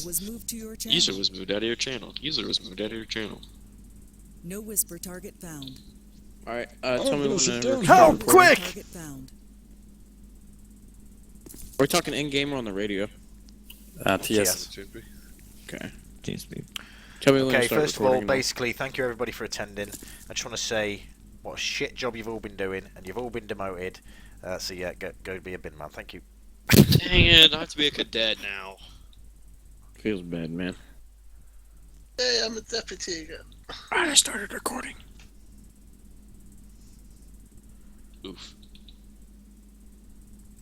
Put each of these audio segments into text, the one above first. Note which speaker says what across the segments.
Speaker 1: Was moved to your channel.
Speaker 2: User was moved out of your channel. User was moved out of your channel.
Speaker 1: No whisper target found.
Speaker 3: Alright, tell me when to
Speaker 4: How
Speaker 3: record.
Speaker 4: quick?
Speaker 1: Target found.
Speaker 3: We're talking in-game or on the radio?
Speaker 4: TS.
Speaker 3: Okay.
Speaker 5: TeamSpeak.
Speaker 3: Tell me when to
Speaker 4: Okay,
Speaker 3: start
Speaker 4: first of all,
Speaker 3: recording.
Speaker 4: basically, thank you everybody for attending. I just want to say what a shit job you've all been doing, and you've all been demoted. So yeah, go be a bin man. Thank you.
Speaker 2: Dang it, I have to be a cadet now.
Speaker 3: Feels bad, man.
Speaker 6: Hey, I'm a deputy again.
Speaker 3: I started recording.
Speaker 2: Oof.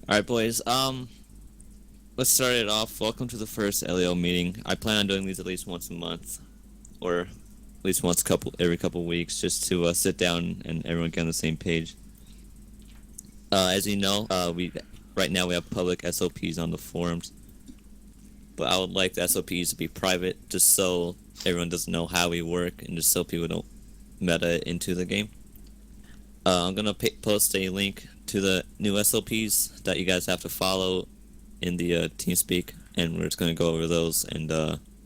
Speaker 5: Alright, boys, let's start it off. Welcome to the first LEO meeting. I plan on doing these at least once a month, or at least every couple weeks, just to sit down and everyone get on the same page. As you know, right now we have public SOPs on the forums, but I would like the SOPs to be private, just so everyone doesn't know how we work, and just so people don't meta into the game. I'm gonna post a link to the new SOPs that you guys have to follow in the TeamSpeak, and we're just gonna go over those and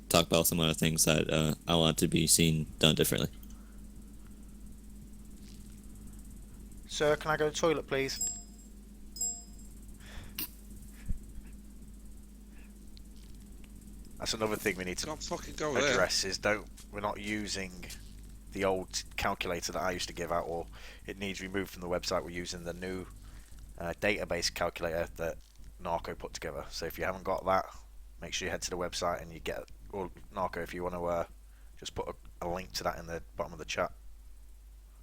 Speaker 5: talk about some other things that I want to be seen done differently.
Speaker 4: Sir, can I go to the toilet, please? That's another thing we need to
Speaker 7: Can't fucking go
Speaker 4: address is we're not using the old calculator that I used to give out, or it needs removed from the website. We're using the new database calculator that Narco put together. So if you haven't got that, make sure you head to the website and you get, or Narco, if you want to just put a link to that in the bottom of the chat.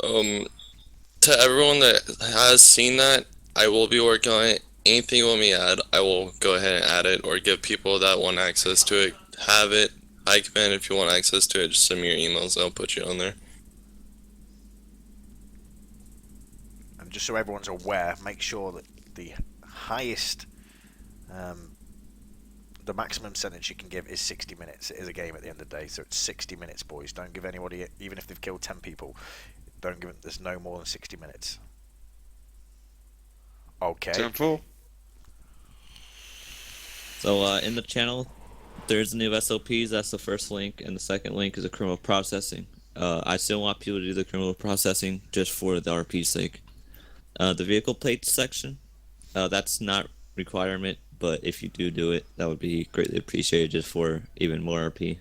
Speaker 2: To everyone that has seen that, I will be working on it. Anything you want me to add, I will go ahead and add it, or give people that want access to it, have it. I command if you want access to it, just send me your emails and I'll put you on there.
Speaker 4: And just so everyone's aware, make sure that the highest, the maximum sentence you can give is 60 minutes. It is a game at the end of the day, so it's 60 minutes, boys. Don't give anybody, even if they've killed 10 people, don't give them, there's no more than 60 minutes. Okay.
Speaker 7: 10-4.
Speaker 5: So in the channel, there's new SOPs. That's the first link, and the second link is a criminal processing. I still want people to do the criminal processing just for the RP's sake. The vehicle plates section, that's not requirement, but if you do it, that would be greatly appreciated just for even more RP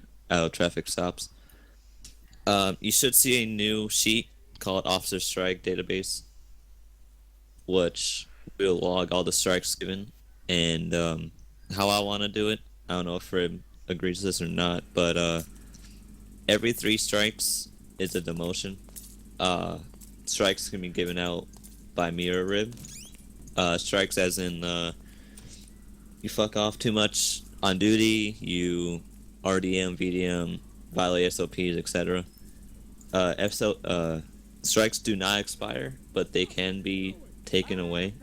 Speaker 5: traffic stops. You should see a new sheet called Officer Strike Database, which will log all the strikes given, and how I want to do it. I don't know if Rib agrees with this or not, but every 3 strikes is a demotion. Strikes can be given out by me or Rib. Strikes as in you fuck off too much on duty, you RDM, VDM, violate SOPs, etc. Strikes do not expire, but they can be taken away.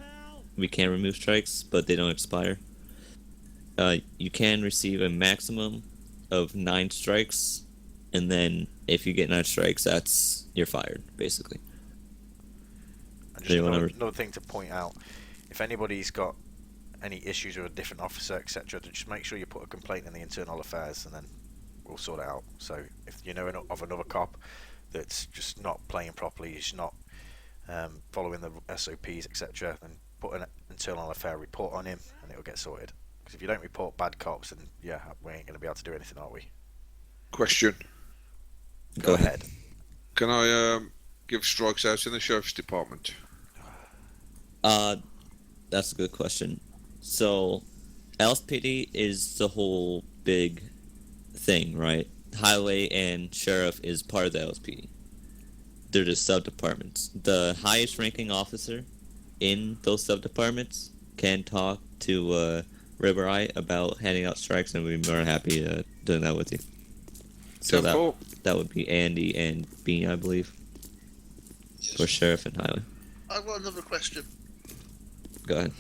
Speaker 5: We can remove strikes, but they don't expire. You can receive a maximum of 9 strikes, and then if you get 9 strikes, you're fired, basically.
Speaker 4: And just another thing to point out, if anybody's got any issues with a different officer, etc., just make sure you put a complaint in the internal affairs, and then we'll sort it out. So if you know of another cop that's just not playing properly, he's not following the SOPs, etc., then put an internal affair report on him, and it'll get sorted. Because if you don't report bad cops, then yeah, we ain't going to be able to do anything, are we?
Speaker 7: Question.
Speaker 5: Go ahead.
Speaker 7: Can I give strikes out in the sheriff's department?
Speaker 5: That's a good question. So, LSPD is the whole big thing, right? Highway and sheriff is part of the LSPD. They're just sub-departments. The highest ranking officer in those sub-departments can talk to Robbery about handing out strikes, and we'd be more than happy doing that with you. So that would be Andy and Bean, I believe, for sheriff and highway.
Speaker 6: I've got another question.
Speaker 5: Go ahead.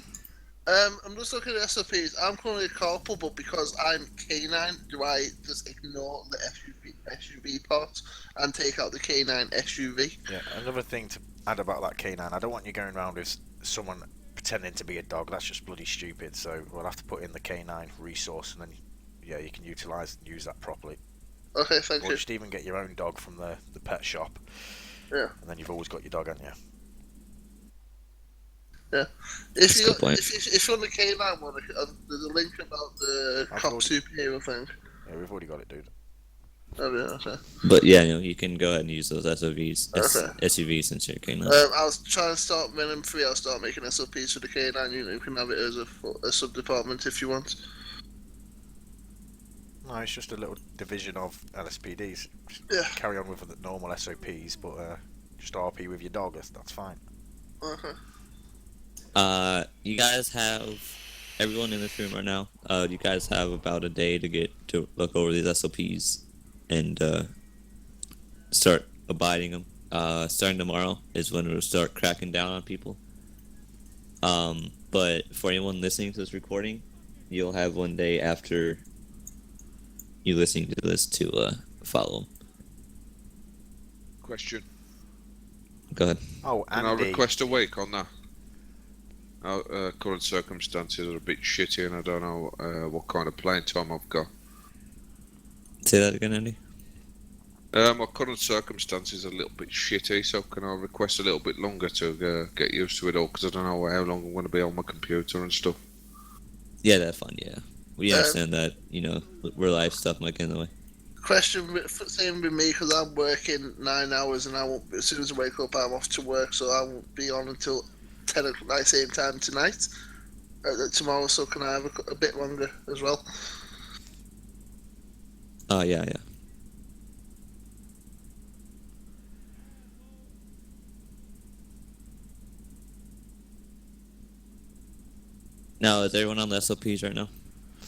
Speaker 6: I'm just looking at SOPs. I'm currently a corporal, but because I'm K9, do I just ignore the SUV part and take out the K9 SUV?
Speaker 4: Yeah, another thing to add about that K9, I don't want you going around with someone pretending to be a dog. That's just bloody stupid. So we'll have to put in the K9 resource, and then yeah, you can utilize and use that properly.
Speaker 6: Okay, thank
Speaker 4: Or
Speaker 6: you.
Speaker 4: just even get your own dog from the pet shop.
Speaker 6: Yeah.
Speaker 4: And then you've always got your dog, haven't you?
Speaker 6: Yeah.
Speaker 5: That's a good point.
Speaker 6: If you're on the K9 one, there's a link about the
Speaker 4: I've
Speaker 6: cop
Speaker 4: already-
Speaker 6: superhero thing.
Speaker 4: Yeah, we've already got it, dude.
Speaker 6: Oh yeah, okay.
Speaker 5: But yeah, you can go ahead and use those SOVs,
Speaker 6: Okay.
Speaker 5: SUVs since you're K9.
Speaker 6: I was trying to start minimum 3. I'll start making SOPs for the K9. You can have it as a sub department if you want.
Speaker 4: No, it's just a little division of LSPDs. Just
Speaker 6: Yeah.
Speaker 4: carry on with the normal SOPs, but just RP with your dog. That's fine.
Speaker 6: Okay.
Speaker 5: You guys have everyone in this room right now. You guys have about a day to get to look over these SOPs and start abiding them. Starting tomorrow is when we'll start cracking down on people. But for anyone listening to this recording, you'll have one day after you listening to this to follow them.
Speaker 7: Question.
Speaker 5: Go ahead.
Speaker 4: Oh,
Speaker 7: Can I
Speaker 4: Andy.
Speaker 7: request a week on that? Our current circumstances are a bit shitty, and I don't know what kind of playing time I've got.
Speaker 5: Say that again, Andy.
Speaker 7: My current circumstances are a little bit shitty, so can I request a little bit longer to get used to it all? Because I don't know how long I'm going to be on my computer and stuff.
Speaker 5: Yeah, that's fine. Yeah, we understand that. Real life stuff might get in the way.
Speaker 6: Question, same with me because I'm working 9 hours and I won't. As soon as I wake up, I'm off to work, so I won't be on until 10 o'clock, same time tonight. Tomorrow, so can I have a bit longer as well?
Speaker 5: Yeah. Now, is everyone on the SOPs right now?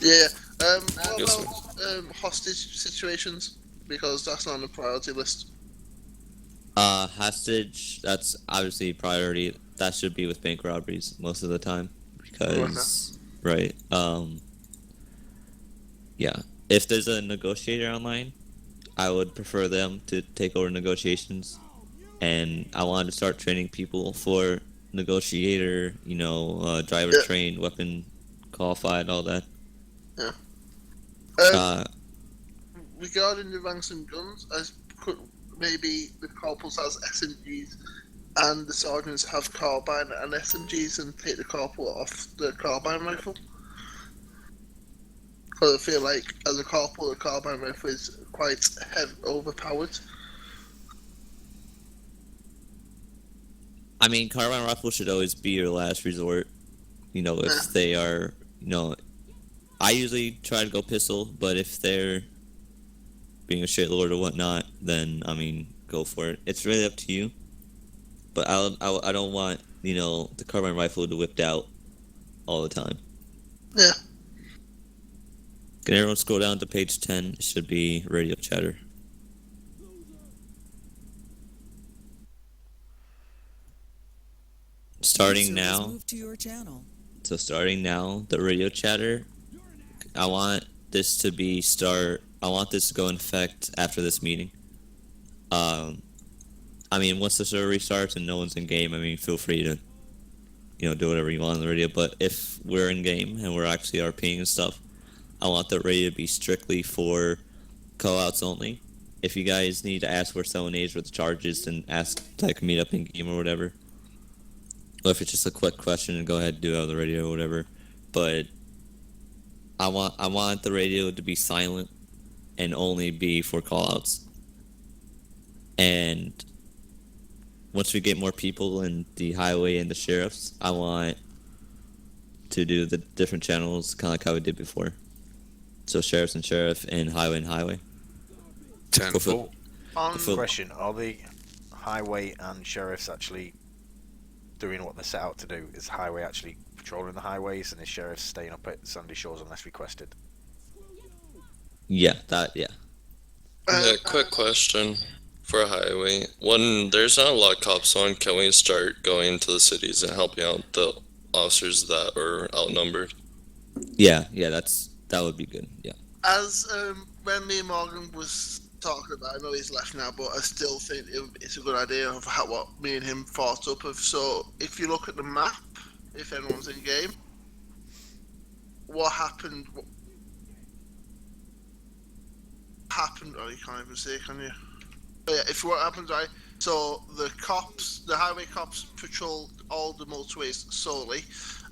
Speaker 6: Yeah. What
Speaker 2: Yes,
Speaker 6: about hostage situations? Because that's not on the priority list.
Speaker 5: Hostage, that's obviously priority. That should be with bank robberies most of the time. Because, right, yeah. If there's a negotiator online, I would prefer them to take over negotiations. And I wanted to start training people for negotiator, driver trained, weapon qualified, all that.
Speaker 6: Regarding the ranks and guns, maybe the corporals has SMGs and the sergeants have carbine and SMGs and take the corporal off the carbine rifle. Because I feel like as a corporal, the carbine rifle is quite overpowered.
Speaker 5: I mean, carbine rifle should always be your last resort. If they are, I usually try to go pistol, but if they're being a shitlord or whatnot, then, go for it. It's really up to you. But I don't want, the carbine rifle to whipped out all the time.
Speaker 6: Yeah.
Speaker 5: Can everyone scroll down to page 10? It should be radio chatter. Starting
Speaker 1: User was
Speaker 5: now.
Speaker 1: moved to your channel.
Speaker 5: So starting now, the radio chatter, I want this to go in effect after this meeting. Once the server restarts and no one's in game, feel free to, do whatever you want on the radio. But if we're in game and we're actually RPing and stuff, I want the radio to be strictly for call-outs only. If you guys need to ask where someone is, what the charge is, then ask, meet up in game or whatever. Or if it's just a quick question, and go ahead and do it on the radio or whatever. But I want the radio to be silent and only be for callouts. And once we get more people in the highway and the sheriffs, I want to do the different channels kind of like how we did before. So sheriffs and sheriff and highway.
Speaker 7: 10-4.
Speaker 4: Question: are the highway and sheriffs actually doing what they're set out to do? Is highway actually patrolling the highways, and is sheriff staying up at Sandy Shores unless requested?
Speaker 5: Yeah.
Speaker 2: Quick question for a highway. When there's not a lot of cops on, can we start going into the cities and helping out the officers that are outnumbered?
Speaker 5: Yeah, that would be good. Yeah.
Speaker 6: As when me and Morgan was talking about, I know he's left now, but I still think it's a good idea of what me and him thought up of. So if you look at the map, if anyone's in game, what happened happens, oh, you can't even see it, can you? But yeah, if what happens, right? So the highway cops patrol all the motorways solely,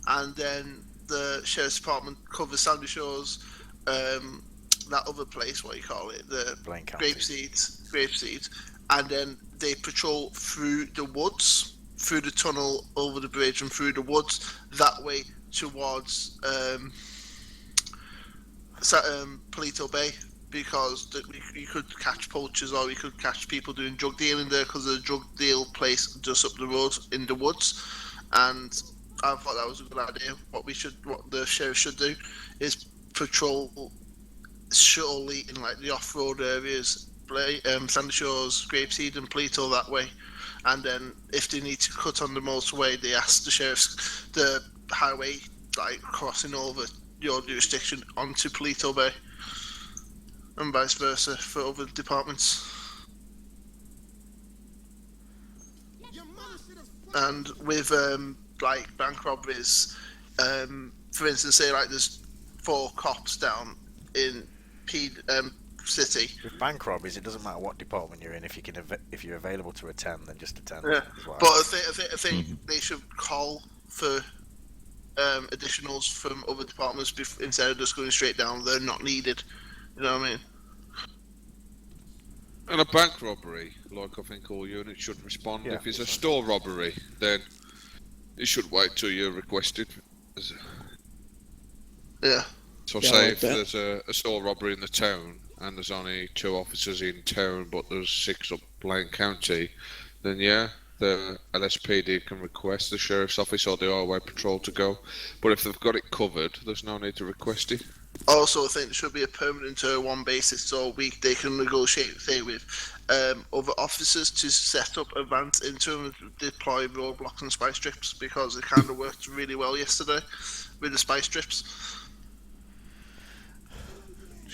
Speaker 6: and then the sheriff's department covers Sandy Shores, that other place, what do you call it, the
Speaker 4: Blaine County.
Speaker 6: Grapeseed, and then they patrol through the woods, through the tunnel, over the bridge, and through the woods that way towards Palito Bay, because you could catch poachers or you could catch people doing drug dealing there, because the drug deal place just up the road in the woods. And I thought that was a good idea. What the sheriff should do is patrol surely in like the off-road areas, Sandy Shores, Grapeseed, and Palito that way. And then if they need to cut on the motorway, they ask the highway, like crossing over your jurisdiction onto Palito Bay, and vice versa for other departments. And with like bank robberies, for instance, say like there's 4 cops down in City.
Speaker 4: With bank robberies, it doesn't matter what department you're in. If you're available to attend, then just attend.
Speaker 6: Yeah,
Speaker 4: is what
Speaker 6: but
Speaker 4: I
Speaker 6: I think they should call for additionals from other departments instead of just going straight down. They're not needed. You know what I mean?
Speaker 7: And a bank robbery, like I think all units should respond.
Speaker 4: Yeah.
Speaker 7: If it's a store robbery, then it should wait till you're requested.
Speaker 6: Yeah.
Speaker 7: So
Speaker 3: Yeah,
Speaker 7: say
Speaker 3: like
Speaker 7: if
Speaker 3: that.
Speaker 7: there's a store robbery in the town and there's only 2 officers in town but there's 6 up Blaine County, then yeah, the LSPD can request the sheriff's office or the highway patrol to go. But if they've got it covered, there's no need to request it.
Speaker 6: Also, I think there should be a permanent one basis, so they can negotiate, say, with other officers to set up advanced interim deploy roadblocks and spy strips, because it kind of worked really well yesterday with the spy strips.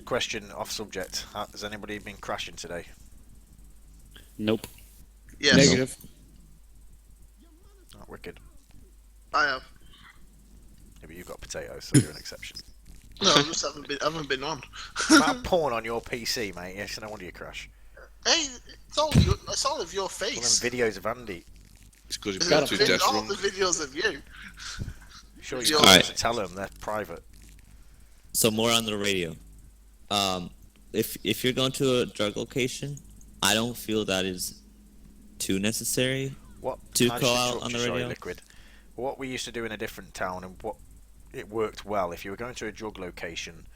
Speaker 4: Question off subject. Has anybody been crashing today?
Speaker 3: Nope.
Speaker 6: Yes,
Speaker 3: Negative.
Speaker 4: Oh, wicked.
Speaker 6: I have.
Speaker 4: Yeah, but you've got potatoes, so you're an exception.
Speaker 6: No, I just haven't been on.
Speaker 4: That porn on your PC, mate. Yes, no wonder you crash.
Speaker 6: Hey, it's all of your
Speaker 4: All them
Speaker 6: face.
Speaker 4: videos of Andy.
Speaker 7: It's because you've
Speaker 6: All
Speaker 7: got 2 death
Speaker 6: the
Speaker 7: runs.
Speaker 6: videos of you.
Speaker 4: Sure,
Speaker 6: Alright.
Speaker 4: you're supposed to tell them they're private.
Speaker 5: So more on the radio. If you're going to a drug location, I don't feel that is too necessary.
Speaker 4: What?
Speaker 5: To
Speaker 4: Can I
Speaker 5: call
Speaker 4: just
Speaker 5: out
Speaker 4: interrupt
Speaker 5: on
Speaker 4: you,
Speaker 5: the
Speaker 4: sorry,
Speaker 5: radio?
Speaker 4: Liquid. What we used to do in a different town, and what it worked well. If you were going to a drug location,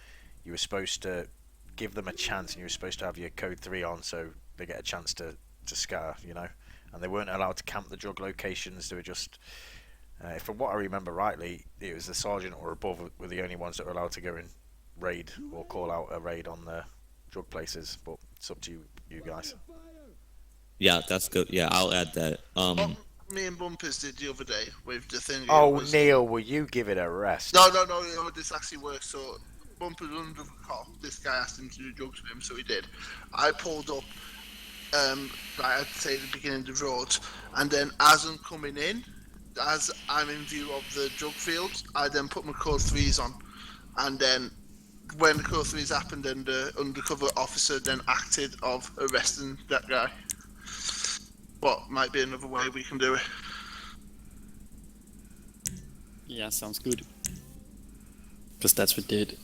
Speaker 4: you were supposed to give them a chance, and you were supposed to have your code 3 on, so they get a chance to scar, you know. And they weren't allowed to camp the drug locations. They were just, from what I remember rightly, it was the sergeant or above were the only ones that were allowed to go and raid or call out a raid on the drug places. But it's up to you guys.
Speaker 5: Yeah, that's good. Yeah, I'll add that.
Speaker 6: What me and Bumpers did the other day with the thing.
Speaker 4: Oh, Neil, will you give it a rest?
Speaker 6: No, this actually works. So, Bumpers under the cop. This guy asked him to do drugs with him, so he did. I pulled up, like I'd say, at the beginning of the road, and then as I'm coming in, as I'm in view of the drug field, I then put my code 3s on, and then when the code 3s happened, then the undercover officer then acted of arresting that guy. What might be another way we can do it.
Speaker 8: Yeah, sounds good. Because that's what did.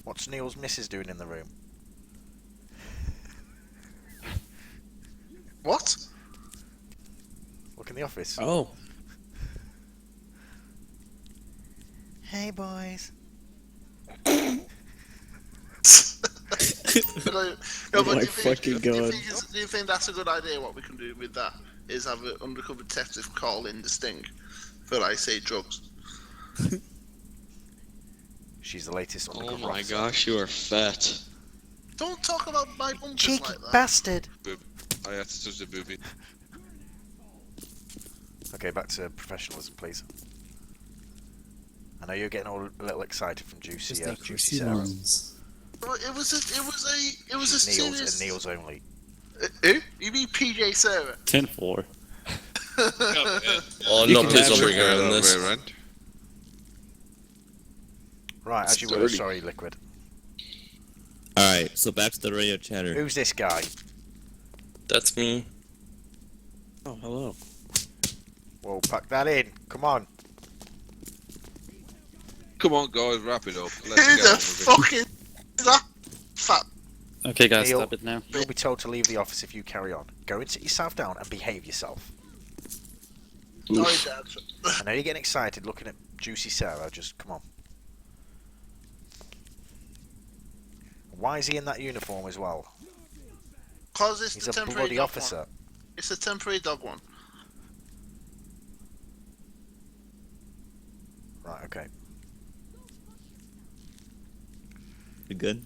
Speaker 4: What's Neil's missus doing in the room?
Speaker 6: What?
Speaker 4: Look in the office.
Speaker 3: Oh.
Speaker 4: Hey, boys.
Speaker 6: No,
Speaker 3: Oh
Speaker 6: but
Speaker 3: my
Speaker 6: do
Speaker 3: fucking God.
Speaker 6: do you think that's a good idea? What we can do with that is have an undercover detective call in the sting for, like, say, drugs.
Speaker 4: She's the latest
Speaker 2: Oh
Speaker 4: undercover
Speaker 2: my
Speaker 4: officer.
Speaker 2: gosh, you are fat.
Speaker 6: Don't talk about my bumpers
Speaker 4: Cheeky
Speaker 6: like that.
Speaker 4: bastard.
Speaker 7: I had to touch the booby.
Speaker 4: Okay, back to professionalism, please. I know you're getting all a little excited from Juicy, Juicy Sarah.
Speaker 6: Well, it was a
Speaker 4: Neil's
Speaker 6: serious.
Speaker 4: and Neil's only.
Speaker 6: Who? You mean PJ Sarah?
Speaker 8: 10-4.
Speaker 2: Oh
Speaker 3: You
Speaker 2: no,
Speaker 3: can
Speaker 2: please
Speaker 3: have
Speaker 2: don't bring
Speaker 3: her
Speaker 2: her in this.
Speaker 7: Rear end.
Speaker 4: Right, as you were,
Speaker 3: Dirty.
Speaker 4: sorry, Liquid.
Speaker 5: Alright, so back to the radio chatter.
Speaker 4: Who's this guy?
Speaker 2: That's me.
Speaker 3: Oh, hello.
Speaker 4: Well, pack that in. Come on.
Speaker 7: Come on, guys, wrap it up.
Speaker 6: Who
Speaker 7: Let's get
Speaker 6: the
Speaker 7: on with
Speaker 6: fuck is that fat?
Speaker 8: Okay, guys,
Speaker 4: Neil.
Speaker 8: stop it now.
Speaker 4: You'll be told to leave the office if you carry on. Go and sit yourself down and behave yourself.
Speaker 6: Sorry, Dad.
Speaker 4: I know you're getting excited looking at Juicy Sarah. Just come on. Why is he in that uniform as well?
Speaker 6: Cause it's
Speaker 4: He's
Speaker 6: the
Speaker 4: a
Speaker 6: temporary
Speaker 4: bloody
Speaker 6: dog
Speaker 4: officer.
Speaker 6: one. It's a temporary dog one.
Speaker 4: Right, okay.
Speaker 5: You good?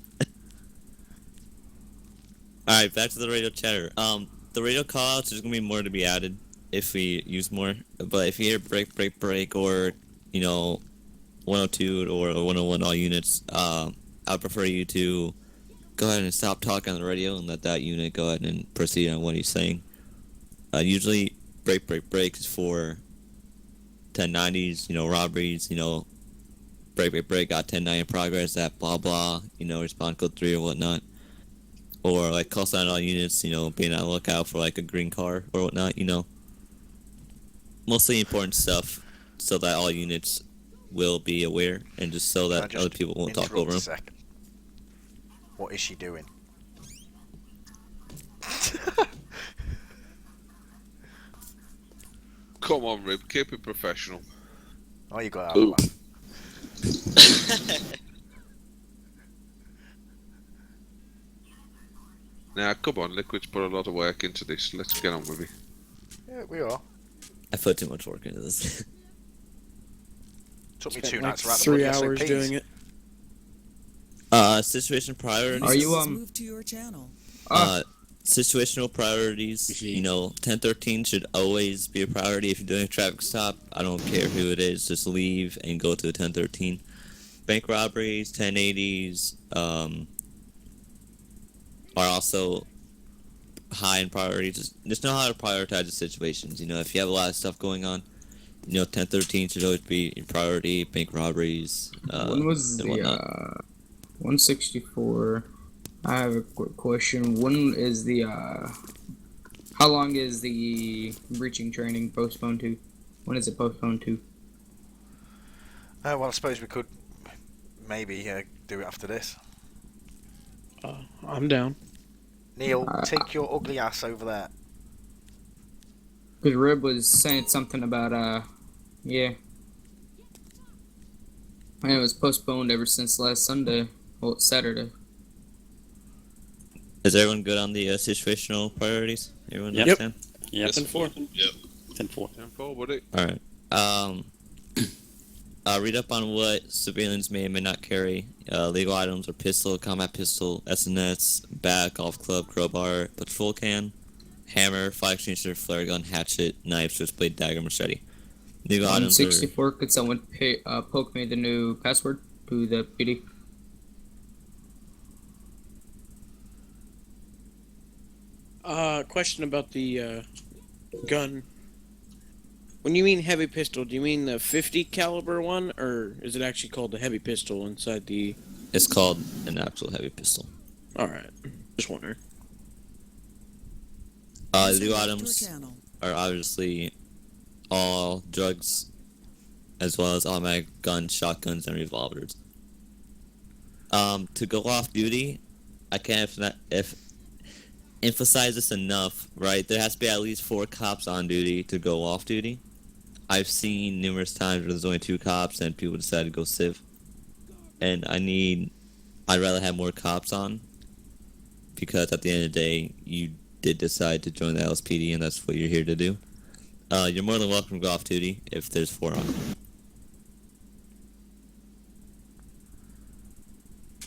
Speaker 5: Alright, back to the radio chatter. The radio callouts, there's gonna be more to be added if we use more. But if you hear break, break, break, or, 102 or 101 all units, I'd prefer you to go ahead and stop talking on the radio and let that unit go ahead and proceed on what he's saying. Usually, break, break, break is for 1090s, robberies, break, break, break, got 1090 in progress, that blah, blah, respond code 3 or whatnot. Or, like, call sign all units, being on the lookout for, like, a green car or whatnot, Mostly important stuff so that all units will be aware and just so
Speaker 4: Can I
Speaker 5: that
Speaker 4: just
Speaker 5: other people won't talk
Speaker 4: interrupt
Speaker 5: over
Speaker 4: a
Speaker 5: them.
Speaker 4: second? What is she doing?
Speaker 7: Come on, Rib, keep it professional.
Speaker 4: Oh, you got that laugh.
Speaker 7: Now, come on, Liquid's put a lot of work into this. Let's get on with it.
Speaker 4: Yeah, we are.
Speaker 5: I put too much work into this.
Speaker 4: Took me
Speaker 3: Spent
Speaker 4: 2
Speaker 3: like
Speaker 4: nights to write the
Speaker 3: 3
Speaker 4: bloody
Speaker 3: hours
Speaker 4: SOPs.
Speaker 3: doing it.
Speaker 5: Situation priorities.
Speaker 1: Are
Speaker 3: you,
Speaker 1: moved to your channel.
Speaker 5: Situational priorities, 1013 should always be a priority. If you're doing a traffic stop, I don't care who it is, just leave and go to a 1013. Bank robberies, 1080s, are also high in priorities. Just know how to prioritize the situations. If you have a lot of stuff going on, 1013 should always be a priority. Bank robberies,
Speaker 9: When was
Speaker 5: and
Speaker 9: the
Speaker 5: whatnot.
Speaker 9: 164? I have a quick question. When is the how long is the breaching training postponed to? When is it postponed to?
Speaker 4: Well, I suppose we could maybe do it after this.
Speaker 3: I'm down.
Speaker 4: Neil, take your ugly ass over there.
Speaker 9: Because Rib was saying something about yeah. And it was postponed ever since last Sunday. Well, Saturday.
Speaker 5: Is everyone good on the situational priorities? Everyone
Speaker 8: Yep.
Speaker 5: understand?
Speaker 8: Yeah,
Speaker 7: Yes.
Speaker 8: 10-4.
Speaker 2: Yep.
Speaker 8: 10-4.
Speaker 7: 10-4, buddy.
Speaker 5: Alright. Read up on what civilians may or may not carry. Legal items are pistol, combat pistol, SNS, bat, golf club, crowbar, patrol can, hammer, fire extinguisher, flare gun, hatchet, knife, switchblade, dagger, machete. Legal items are...
Speaker 9: 164. Could someone poke me the new password to the PD?
Speaker 3: Question about the gun. When you mean heavy pistol, do you mean the 50 caliber one, or is it actually called the heavy pistol inside the?
Speaker 5: It's called an actual heavy pistol.
Speaker 3: All right, just wondering.
Speaker 5: Legal
Speaker 1: Your
Speaker 5: items
Speaker 1: channel.
Speaker 5: are obviously all drugs, as well as automatic guns, shotguns, and revolvers. To go off duty, I can't emphasize this enough, right? There has to be at least 4 cops on duty to go off duty. I've seen numerous times where there's only 2 cops and people decide to go civ. And I'd rather have more cops on, because at the end of the day, you did decide to join the LSPD and that's what you're here to do. You're more than welcome to go off duty if there's 4 on.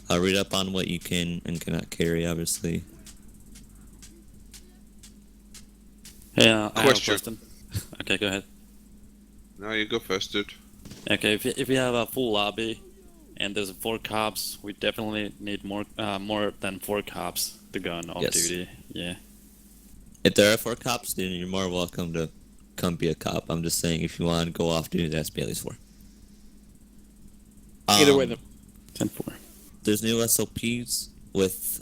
Speaker 5: I'll read up on what you can and cannot carry, obviously.
Speaker 8: Hey, I have a
Speaker 7: Question.
Speaker 8: question. Okay, go ahead.
Speaker 7: Now you go first, dude.
Speaker 8: Okay, if we have a full lobby and there's 4 cops, we definitely need more than 4 cops to go on off
Speaker 5: Yes.
Speaker 8: duty. Yeah.
Speaker 5: If there are 4 cops, then you're more welcome to come be a cop. I'm just saying, if you want to go off duty, there has to be at least 4.
Speaker 3: Either way, the
Speaker 8: 10-4.
Speaker 5: There's new SOPs with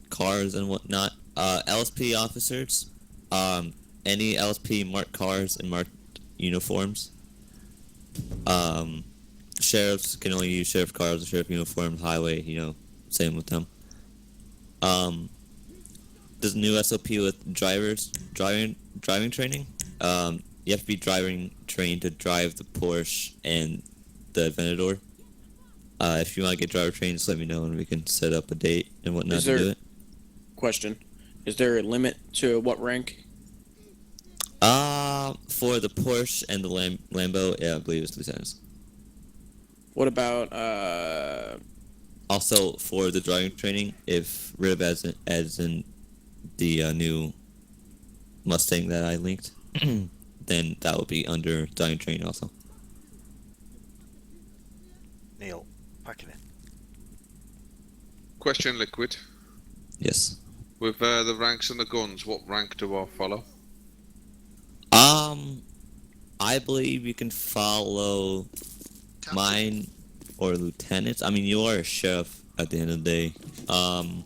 Speaker 5: cars and whatnot. LSP officers, any LSP marked cars and marked uniforms. Sheriffs can only use sheriff cars or sheriff uniforms. Highway, same with them. There's a new SOP with driving training. You have to be driving trained to drive the Porsche and the Aventador. If you want to get driver trained, just let me know and we can set up a date and whatnot to do it.
Speaker 3: Question: is there a limit to what rank?
Speaker 5: For the Porsche and the Lambo, yeah, I believe it's lieutenants.
Speaker 3: What about
Speaker 5: Also, for the driving training, if Rib adds in the new Mustang that I linked, then that will be under driving training also.
Speaker 4: Neil, packing in.
Speaker 7: Question, Liquid.
Speaker 5: Yes.
Speaker 7: With the ranks and the guns, what rank do I follow?
Speaker 5: I believe you can follow
Speaker 6: Captain.
Speaker 5: mine or lieutenants. I mean, you are a sheriff at the end of the day. I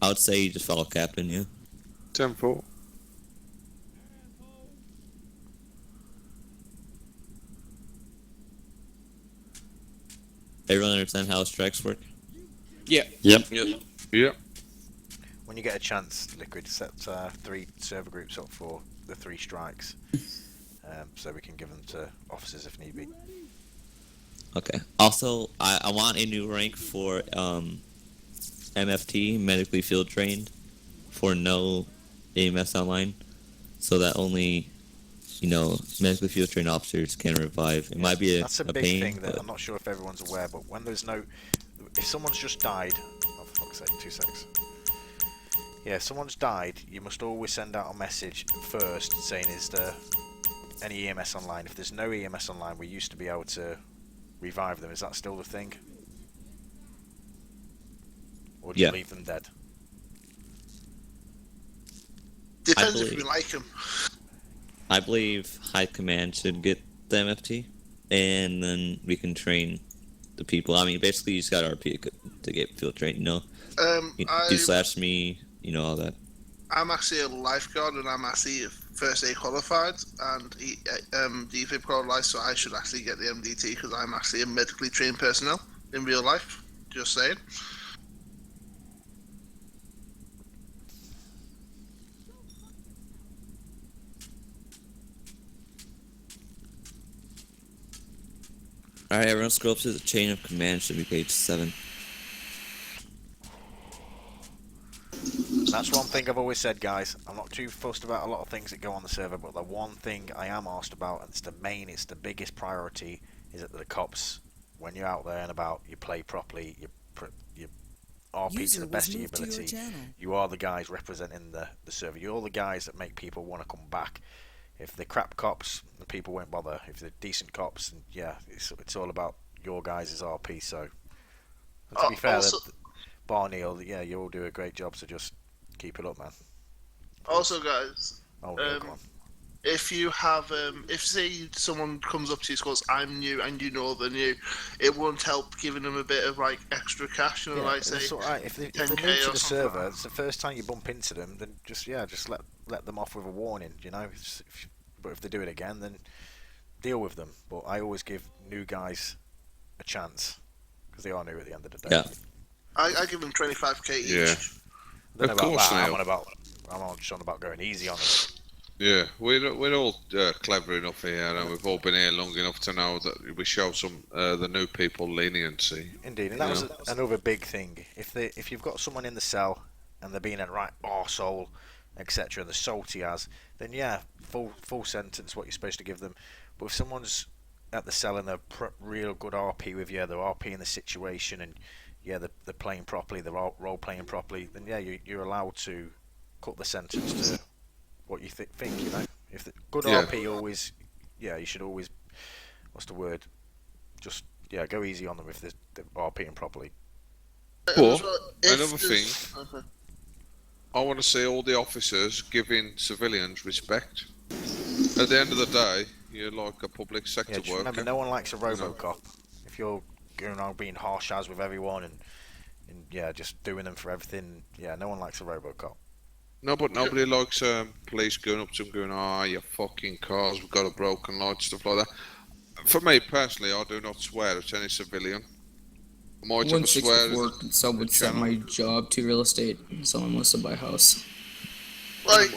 Speaker 5: would say you just follow captain, yeah.
Speaker 7: 10-4.
Speaker 5: Everyone understand how strikes work?
Speaker 3: yeah?
Speaker 8: Yep.
Speaker 7: Yep.
Speaker 4: When you get a chance, Liquid, set 3 server groups up for the 3 strikes, so we can give them to officers if need be.
Speaker 5: Okay. Also, I want a new rank for MFT, medically field trained, for no AMS online, so that only medically field trained officers can revive. It might be
Speaker 4: That's a big
Speaker 5: pain,
Speaker 4: thing that
Speaker 5: but
Speaker 4: I'm not sure if everyone's aware, but when there's no... If someone's just died... Oh, for fuck's sake, 2 seconds. Yeah, if someone's died, you must always send out a message first saying, is there any EMS online? If there's no EMS online, we used to be able to revive them. Is that still the thing? Or do you leave them dead?
Speaker 6: Depends if you like them.
Speaker 5: I believe High Command should get the MFT, and then we can train the people. I mean, basically, you just got RP to get field trained, D/me, all that.
Speaker 6: I'm actually a lifeguard and I'm actually first aid qualified and DFib qualified, so I should actually get the MDT because I'm actually a medically trained personnel in real life. Just saying.
Speaker 5: Alright, everyone scroll up to the chain of command, should be page 7.
Speaker 4: That's one thing I've always said, guys. I'm not too fussed about a lot of things that go on the server, but the one thing I am asked about, and it's the biggest priority, is that the cops, when you're out there and about, you play properly, you RP to the best of your ability. You are the guys representing the server. You're the guys that make people want to come back. If they're crap cops, the people won't bother. If they're decent cops, then yeah, it's all about your guys' RP. So, and to be fair, bar Neil, yeah, you all do a great job. So just keep it up, man.
Speaker 6: Also, guys,
Speaker 4: Oh, no, come on.
Speaker 6: if you have, if say someone comes up to you and goes, "I'm new," and you know they're new, it won't help giving them a bit of like extra cash,
Speaker 4: Yeah,
Speaker 6: like say
Speaker 4: it's all right. If they're
Speaker 6: 10K
Speaker 4: new to
Speaker 6: or
Speaker 4: the
Speaker 6: something
Speaker 4: server,
Speaker 6: like
Speaker 4: it's the first time you bump into them, then just let them off with a warning, But if they do it again, then deal with them. But I always give new guys a chance because they are new at the end of the day.
Speaker 5: Yeah.
Speaker 6: I give them 25k each.
Speaker 7: Yeah.
Speaker 4: Then
Speaker 7: Of
Speaker 4: about
Speaker 7: course,
Speaker 4: that,
Speaker 7: Neil.
Speaker 4: I'm just on about going easy on them.
Speaker 7: Yeah, we're all clever enough here, and we've all been here long enough to know that we show some the new people leniency.
Speaker 4: Indeed, and that was another big thing. If you've got someone in the cell and they're being a right arsehole, etc., the salty as, then yeah, full sentence what you're supposed to give them. But if someone's at the cell and they're real good RP with you, they're RP in the situation, and yeah, they're playing properly, they're role playing properly, then yeah, you're allowed to cut the sentence to what you think. If the good RP always, yeah, you should always, what's the word? Just yeah, go easy on them if they're RPing properly.
Speaker 7: But another thing, I want to see all the officers giving civilians respect. At the end of the day, You're like a public
Speaker 4: Yeah,
Speaker 7: sector
Speaker 4: just
Speaker 7: worker.
Speaker 4: remember, no one likes a RoboCop. If you're going around being harsh as with everyone and yeah, just doing them for everything, yeah, no one likes a RoboCop.
Speaker 7: No, but nobody likes police going up to them going, "Ah, you fucking cars, we've got a broken light," stuff like that. For me personally, I do not swear at any civilian. I might have a swear
Speaker 9: 164
Speaker 7: at
Speaker 9: could someone
Speaker 7: the
Speaker 9: set
Speaker 7: channel.
Speaker 9: my job to real estate. Someone wants to buy a house.
Speaker 6: Like,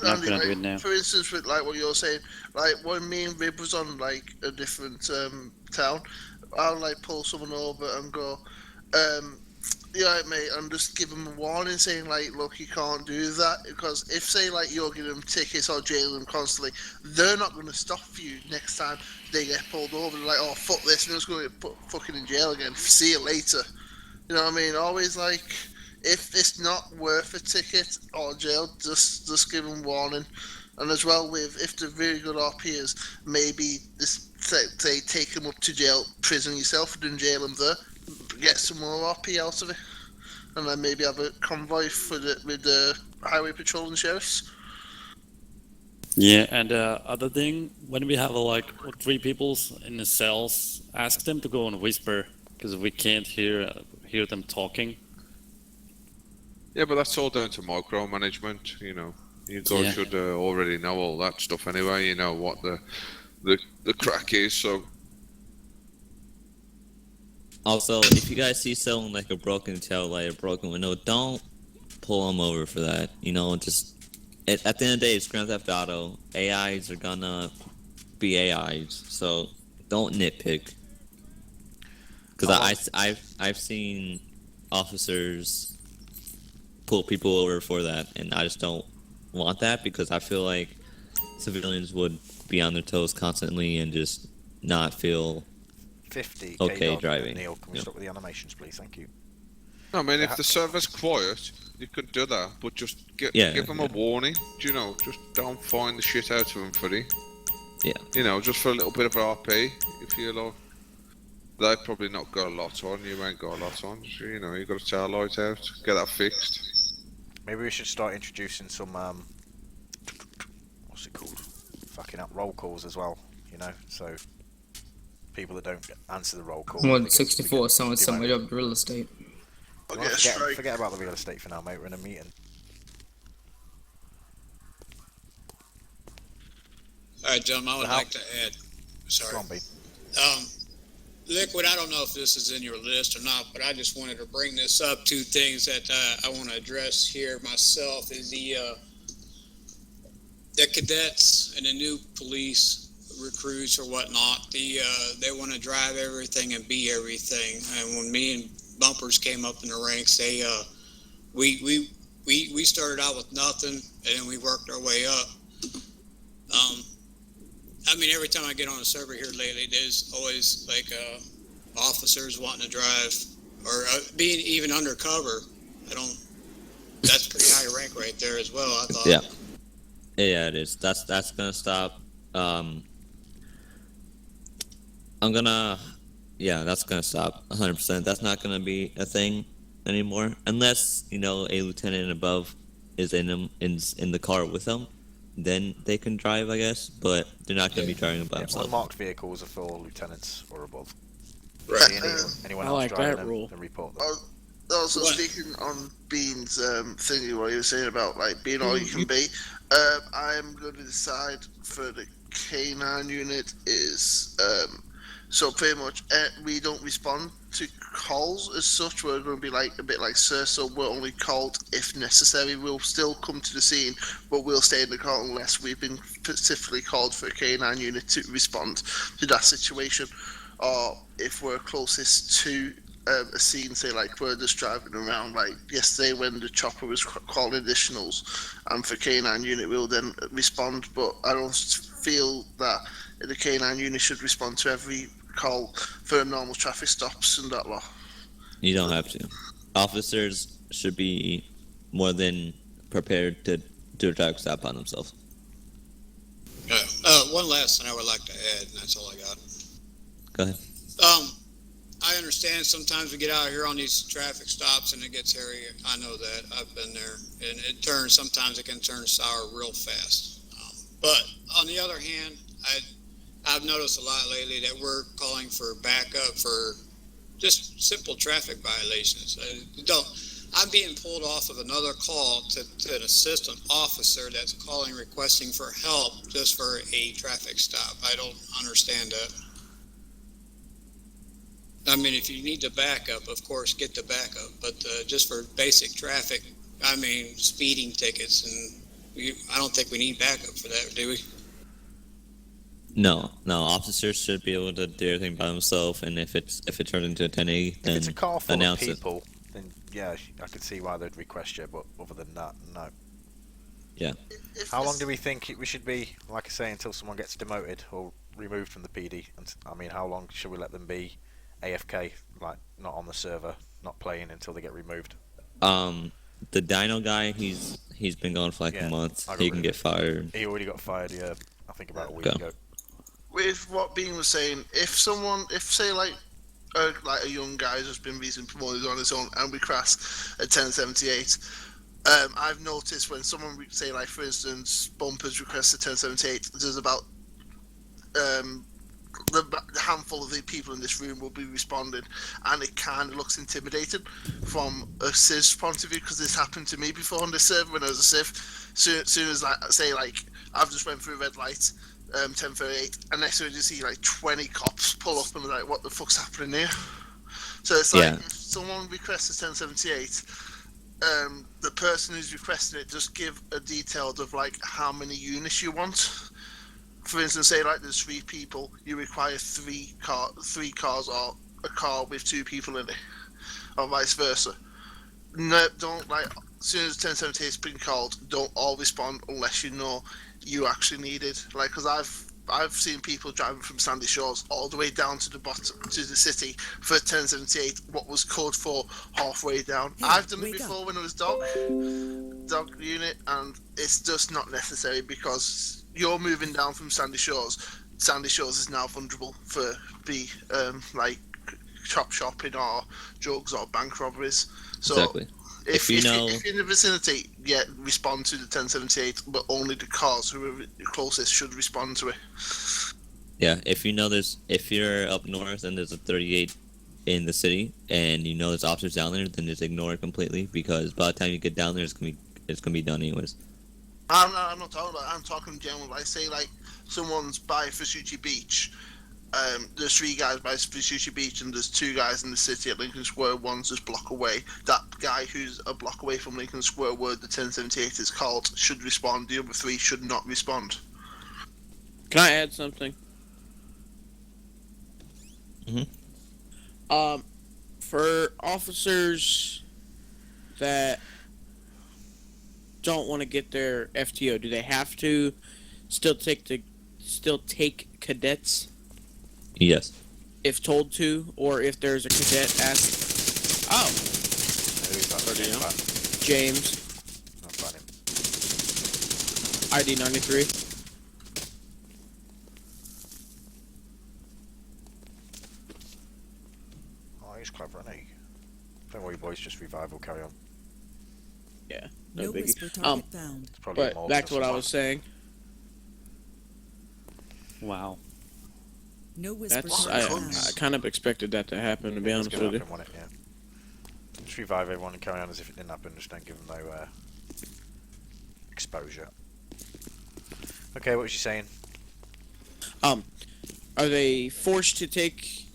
Speaker 8: Not
Speaker 6: Andy,
Speaker 8: gonna do
Speaker 6: like,
Speaker 8: it now.
Speaker 6: for instance, with like what you're saying, like when me and Rib was on like a different town, I'll like pull someone over and go, yeah, right, mate, and just give them a warning saying like, look, you can't do that, because if say like you're giving them tickets or jailing them constantly, they're not going to stop you next time they get pulled over. They're like, oh fuck this, and just going to get put fucking in jail again. See you later. You know what I mean? Always like, if it's not worth a ticket or jail, just give them warning. And as well with, if they're really good RPers, maybe say take them up to jail, prison yourself, and then jail them there, get some more RP out of it, and then maybe have a convoy with the highway patrol and sheriffs.
Speaker 8: Yeah, and other thing, when we have like 3 people in the cells, ask them to go and whisper, because we can't hear them talking.
Speaker 7: Yeah, but that's all down to micromanagement. You know, you guys
Speaker 8: Yeah.
Speaker 7: should already know all that stuff anyway. You know what the crack is. So
Speaker 5: Also, if you guys see someone like a broken tail light, a broken window, don't pull them over for that. You know, just at the end of the day, it's Grand Theft Auto. AIs are gonna be AIs, so don't nitpick. Because I've seen officers pull people over for that, and I just don't want that, because I feel like civilians would be on their toes constantly and just not feel
Speaker 4: 50.
Speaker 5: Okay,
Speaker 4: K-Dog.
Speaker 5: driving.
Speaker 4: Neil, can we
Speaker 5: Yep.
Speaker 4: stop with the animations, please? Thank you.
Speaker 7: I mean,
Speaker 4: Yeah.
Speaker 7: if the server's quiet, you could do that, but just give them a warning. Do you know? Just don't find the shit out of them for it.
Speaker 5: Yeah.
Speaker 7: You know, just for a little bit of RP. If you're like, they've probably not got a lot on. You ain't got a lot on. So, you know, you got to tail light out. Get that fixed.
Speaker 4: Maybe we should start introducing some what's it called? Fucking up roll calls as well. You know, so people that don't answer the roll call.
Speaker 9: 164 someone set my job to real estate.
Speaker 6: I'll
Speaker 4: Well,
Speaker 6: get a strike.
Speaker 4: forget about the real estate for now, mate. We're in a meeting.
Speaker 10: Alright, gentlemen, I would
Speaker 4: Now-
Speaker 10: like to add, sorry.
Speaker 4: Go on, B.
Speaker 10: Liquid, I don't know if this is in your list or not, but I just wanted to bring this up. 2 things that I want to address here myself is the cadets and the new police recruits or whatnot. They want to drive everything and be everything. And when me and Bumpers came up in the ranks, we started out with nothing, and then we worked our way up. I mean, every time I get on a server here lately, there's always like officers wanting to drive or being even undercover. That's pretty high rank right there as well, I thought.
Speaker 5: Yeah, it is. That's gonna stop. That's gonna stop 100%. That's not gonna be a thing anymore, unless a lieutenant and above is in the car with them. Then they can drive, I guess, but they're not going to be driving by themselves.
Speaker 4: Unmarked vehicles are for lieutenants or above.
Speaker 6: Right.
Speaker 4: Anyone
Speaker 3: I
Speaker 4: else
Speaker 3: like
Speaker 4: driving
Speaker 3: that
Speaker 4: them,
Speaker 3: rule.
Speaker 4: then report them.
Speaker 6: Also,
Speaker 10: What?
Speaker 6: speaking on Bean's thingy, what you were saying about like being all you can be, I am going to decide for the K9 unit is so pretty much we don't respond to calls as such. We're going to be like a bit like Sir, so we're only called if necessary. We'll still come to the scene, but we'll stay in the car unless we've been specifically called for a K9 unit to respond to that situation, or if we're closest to a scene, say like we're just driving around, like yesterday when the chopper was calling additionals, and for K9 unit we'll then respond. But I don't feel that the K9 unit should respond to every call for normal traffic stops and that lot.
Speaker 5: You don't have to. Officers should be more than prepared to do a traffic stop on themselves.
Speaker 10: One last thing I would like to add, and that's all I got.
Speaker 5: Go ahead.
Speaker 10: I understand sometimes we get out here on these traffic stops and it gets hairy. I know that. I've been there. And sometimes it can turn sour real fast. But on the other hand, I've noticed a lot lately that we're calling for backup for just simple traffic violations. I'm being pulled off of another call to an assistant officer that's calling requesting for help just for a traffic stop. I don't understand that. I mean, if you need the backup, of course, get the backup. But just for basic traffic, I mean, speeding tickets, and I don't think we need backup for that, do we?
Speaker 5: No, officers should be able to do everything by themselves, and if it turns into a 1080,
Speaker 4: If
Speaker 5: then
Speaker 4: it's a car full of
Speaker 5: announce it.
Speaker 4: people, then yeah, I could see why they'd request you. But other than that, no.
Speaker 5: Yeah.
Speaker 4: How long do we think we should be, like I say, until someone gets demoted or removed from the PD? And I mean, how long should we let them be AFK, like not on the server, not playing until they get removed?
Speaker 5: The Dino guy, he's been gone for like a month. He can get fired.
Speaker 4: He already got fired. Yeah, I think about a week
Speaker 5: Go.
Speaker 4: ago.
Speaker 6: With what Bean was saying, if say like a young guy who's been recently promoted on his own and we crash at 1078, I've noticed when someone say like for instance bumpers request at 1078, there's about the handful of the people in this room will be responding, and it kind of looks intimidating from a Civ's point of view, because this happened to me before on this server when I was a Civ. Soon as say I've just went through a red light, 1038, and next thing you see like 20 cops pull up and like, what the fuck's happening here? So it's like if someone requests a 1078, the person who's requesting it just give a detailed of like how many units you want. For instance, say like there's 3 people, you require 3 cars or a car with 2 people in it, or vice versa. No, don't like as soon as 1078 has been called, don't all respond unless you know you actually need it. Like, because I've seen people driving from Sandy Shores all the way down to the bottom to the city for 1078. What was code for halfway down.
Speaker 1: Hey,
Speaker 6: I've done it
Speaker 1: wake
Speaker 6: before
Speaker 1: up.
Speaker 6: when it was dog unit, and it's just not necessary because you're moving down from Sandy Shores. Sandy Shores is now vulnerable for like chop shopping or drugs or bank robberies. So
Speaker 5: Exactly.
Speaker 6: if
Speaker 5: you
Speaker 6: you're
Speaker 5: know,
Speaker 6: in the vicinity, respond to the 1078, but only the cars who are closest should respond to it.
Speaker 5: yeah, if you're up north and there's a 38 in the city, and you know there's officers down there, then just ignore it completely, because by the time you get down there, it's gonna be done anyways.
Speaker 6: I'm not talking about. I'm talking general. I say like someone's by Fasucci Beach. There's 3 guys by Fasucci Beach, and there's 2 guys in the city at Lincoln Square. One's just block away. That guy who's a block away from Lincoln Square, where the 1078 is called, should respond. The other 3 should not respond.
Speaker 3: Can I add something? For officers that don't want to get their FTO, do they have to still take cadets
Speaker 5: Yes.
Speaker 3: if told to, or if there's a cadet asked? Oh, James,
Speaker 4: Not find him.
Speaker 3: ID 93.
Speaker 4: Oh, he's clever, isn't he? Don't worry, boys. Just revive. We'll carry on.
Speaker 3: Yeah,
Speaker 1: No
Speaker 3: no biggie.
Speaker 1: whisper target found.
Speaker 4: It's probably
Speaker 3: But
Speaker 4: more
Speaker 3: back to
Speaker 4: than
Speaker 3: what I
Speaker 4: someone.
Speaker 3: was saying.
Speaker 8: Wow.
Speaker 1: No whisper
Speaker 3: That's
Speaker 1: target
Speaker 3: I
Speaker 1: found.
Speaker 3: kind of expected that to happen, to be
Speaker 4: It's
Speaker 3: honest
Speaker 4: gonna
Speaker 3: with you.
Speaker 4: happen, won't it? Yeah. Just revive everyone and carry on as if it didn't happen. Just don't give them no exposure. Okay, what was you saying?
Speaker 3: Are they forced to take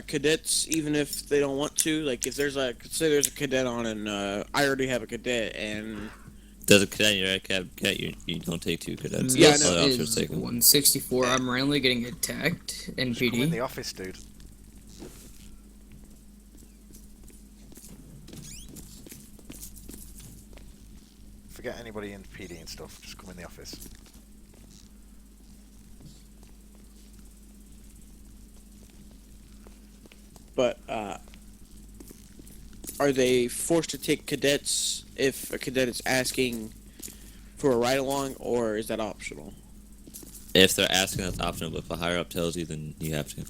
Speaker 3: cadets even if they don't want to? Like, if there's say there's a cadet on, and I already have a cadet, and
Speaker 5: There's a cadet, you're a cadet, you don't take 2 cadets.
Speaker 3: Yeah, I
Speaker 9: This
Speaker 3: know.
Speaker 5: Other officers
Speaker 9: is
Speaker 5: take 'em.
Speaker 9: 164. I'm randomly getting attacked in
Speaker 4: Just come in the
Speaker 9: PD.
Speaker 4: office, dude. Forget anybody in PD and stuff. Just come in the office.
Speaker 3: but are they forced to take cadets if a cadet is asking for a ride along, or is that optional?
Speaker 5: If they're asking, that's optional, but if a higher up tells you, then you have to.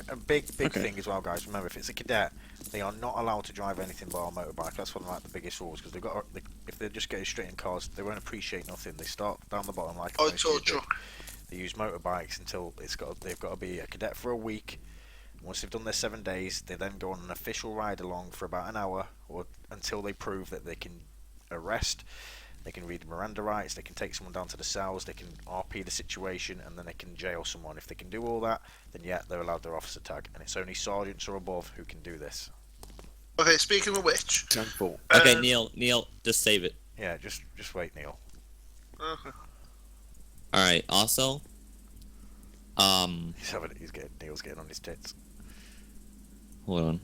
Speaker 4: A big
Speaker 3: Okay.
Speaker 4: thing as well, guys. Remember, if it's a cadet, they are not allowed to drive anything but a motorbike. That's one of like the biggest rules, because if they're just getting straight in cars, they won't appreciate nothing. They start down the bottom like
Speaker 6: Or
Speaker 4: most
Speaker 6: tow
Speaker 4: kids do.
Speaker 6: truck.
Speaker 4: They use motorbikes until they've got to be a cadet for a week. Once they've done their 7 days, they then go on an official ride along for about an hour, or until they prove that they can arrest, they can read Miranda rights, they can take someone down to the cells, they can RP the situation, and then they can jail someone. If they can do all that, then yeah, they're allowed their officer tag, and it's only sergeants or above who can do this.
Speaker 6: Okay, speaking of which,
Speaker 7: Temple.
Speaker 5: Okay, Neil, just save it.
Speaker 4: Yeah, just wait, Neil.
Speaker 6: okay.
Speaker 5: All right. Also,
Speaker 4: Neil's getting on his tits.
Speaker 5: hold on.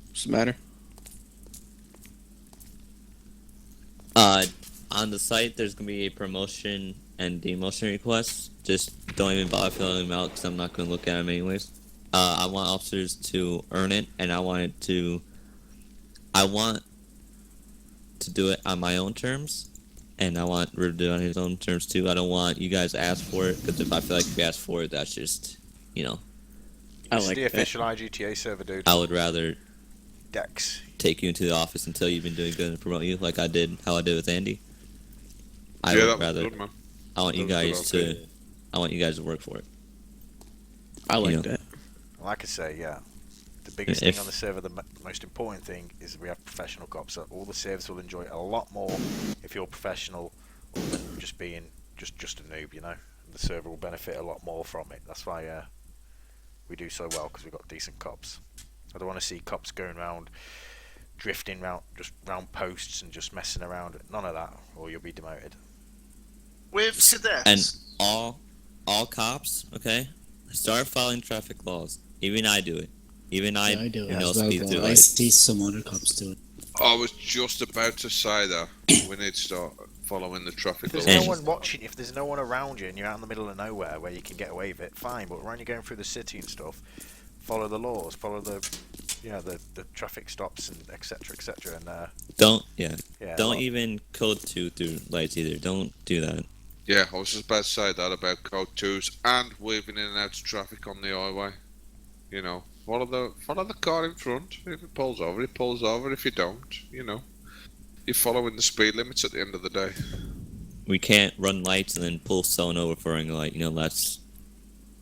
Speaker 3: What's the matter?
Speaker 5: On the site, there's gonna be a promotion and demotion request. Just don't even bother filling them out because I'm not gonna look at them anyways. I want officers to earn it, and I want to do it on my own terms, and I want Riv to do it on his own terms too. I don't want you guys to ask for it, because if I feel like if you ask for it, that's just,
Speaker 3: I
Speaker 4: It's
Speaker 3: like
Speaker 4: the
Speaker 3: that.
Speaker 4: official IGTA server, dude.
Speaker 5: I would rather
Speaker 4: Dex.
Speaker 5: take you into the office until you've been doing good and promote you, like how I did with Andy. I
Speaker 7: Yeah,
Speaker 5: would
Speaker 7: that was
Speaker 5: rather.
Speaker 7: good, man.
Speaker 5: I want you
Speaker 7: That was
Speaker 5: guys
Speaker 7: good,
Speaker 5: to. I want you guys to work for it.
Speaker 3: I like
Speaker 5: You know.
Speaker 3: that.
Speaker 4: Like I say, yeah. The biggest
Speaker 5: If-
Speaker 4: thing on the server, the most important thing, is we have professional cops. So all the servers will enjoy it a lot more if you're professional than just being just a noob, And the server will benefit a lot more from it. That's why we do so well, because we've got decent cops. I don't want to see cops going around, drifting round posts and just messing around. None of that, or you'll be demoted.
Speaker 6: With cadets,
Speaker 5: And all cops, okay, start following traffic laws. Even I do it. Even I
Speaker 11: do it
Speaker 5: know
Speaker 11: as well,
Speaker 5: speed
Speaker 11: but
Speaker 5: through
Speaker 11: I
Speaker 5: lights.
Speaker 11: see some other cops do it.
Speaker 7: I was just about to say that we need to start following the traffic
Speaker 4: If there's
Speaker 7: laws.
Speaker 4: no one watching, if there's no one around you and you're out in the middle of nowhere where you can get away with it, fine. But when you're going through the city and stuff, follow the laws, follow the traffic stops and etc. And
Speaker 5: Don't
Speaker 4: well-
Speaker 5: even code 2 through lights either. Don't do that.
Speaker 7: Yeah, I was just about to say that about code 2s and weaving in and out of traffic on the highway. Follow the car in front. If it pulls over, it pulls over. If you don't, you're following the speed limits at the end of the day.
Speaker 5: We can't run lights and then pull someone over for running a light. That's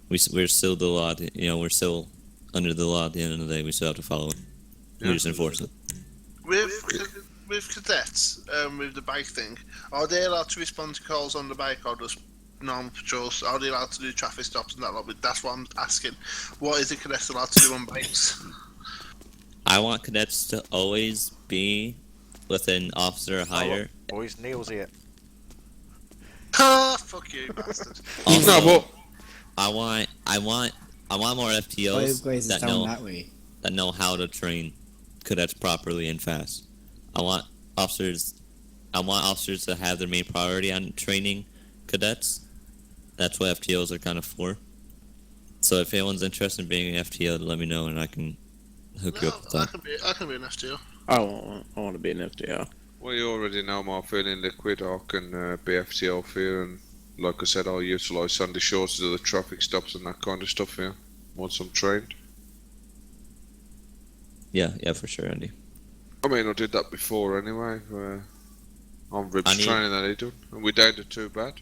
Speaker 5: we're still the law. We're still under the law at the end of the day. We still have to follow it. We just enforce it.
Speaker 6: with cadets, with the bike thing, are they allowed to respond to calls on the bike or just normal patrols? Are they allowed to do traffic stops and that lot? But that's what I'm asking. What is the cadets allowed to do on bikes?
Speaker 5: I want cadets to always be with an officer or higher.
Speaker 4: boys, Neil's here.
Speaker 6: Ah, fuck you, bastard.
Speaker 5: Also,
Speaker 7: No, but
Speaker 5: I want more
Speaker 11: Five
Speaker 5: FTOs
Speaker 11: guys is
Speaker 5: that
Speaker 11: down
Speaker 5: know
Speaker 11: that way.
Speaker 5: how to train cadets properly and fast. I want officers to have their main priority on training cadets. That's what FTOs are kind of for. So if anyone's interested in being an FTO, let me know and I can hook you up with that.
Speaker 6: I can be an FTO.
Speaker 3: I want to be an FTO.
Speaker 7: well, you already know my feeling liquid. I can be FTL for you, and like I said, I'll utilise Sunday shorts to do the traffic stops and that kind of stuff here once I'm trained.
Speaker 5: Yeah, for sure, Andy.
Speaker 7: I mean, I did that before anyway. On Rib's training that he done, and we down to 2 bad.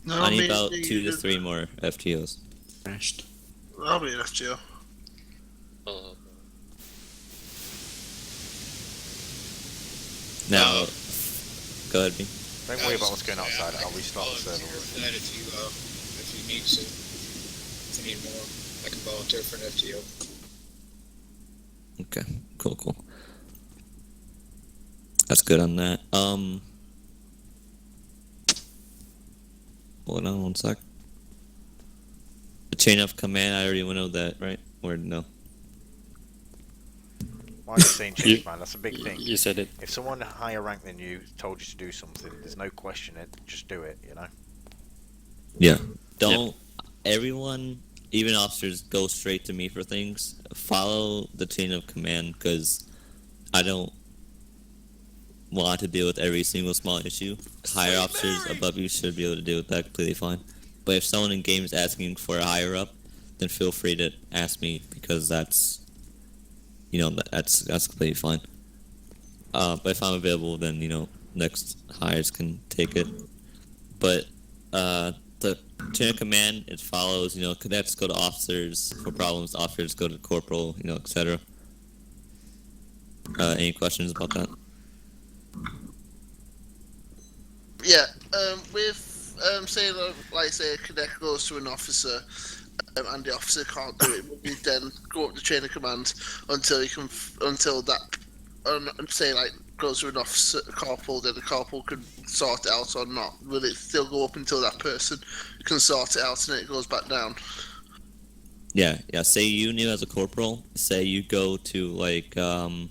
Speaker 6: No,
Speaker 5: I need about 2 to 3 more FTOs.
Speaker 6: I'll be an FTO.
Speaker 5: Now, go ahead, B.
Speaker 4: Don't worry about what's going on outside. I'll restart the
Speaker 10: Volunteer
Speaker 4: server.
Speaker 10: for that if you need to. If you need more, I can volunteer for an FTO.
Speaker 5: Okay, cool. That's good on that. Hold on one sec. The chain of command, I already went over that, right? Or no?
Speaker 4: Why are you saying change, man? That's a big thing.
Speaker 8: You said it.
Speaker 4: If someone higher rank than you told you to do something, there's no question it. Just do it,
Speaker 5: Yeah. Don't everyone, even officers, go straight to me for things. Follow the chain of command, because I don't want to deal with every single small issue. Higher officers above you should be able to deal with that completely fine. But if someone in game is asking for a higher up, then feel free to ask me, because that's, that's completely fine. But if I'm available, then next hires can take it. But the chain of command, it follows. Cadets go to officers for problems. Officers go to corporal. Etc. Any questions about that?
Speaker 6: Yeah, with say say a cadet goes to an officer, and the officer can't do it, would we then go up the chain of command until say goes to an officer, a corporal, then the corporal can sort it out or not? Will it still go up until that person can sort it out and then it goes back down?
Speaker 5: Yeah. Say you knew as a corporal. Say you go to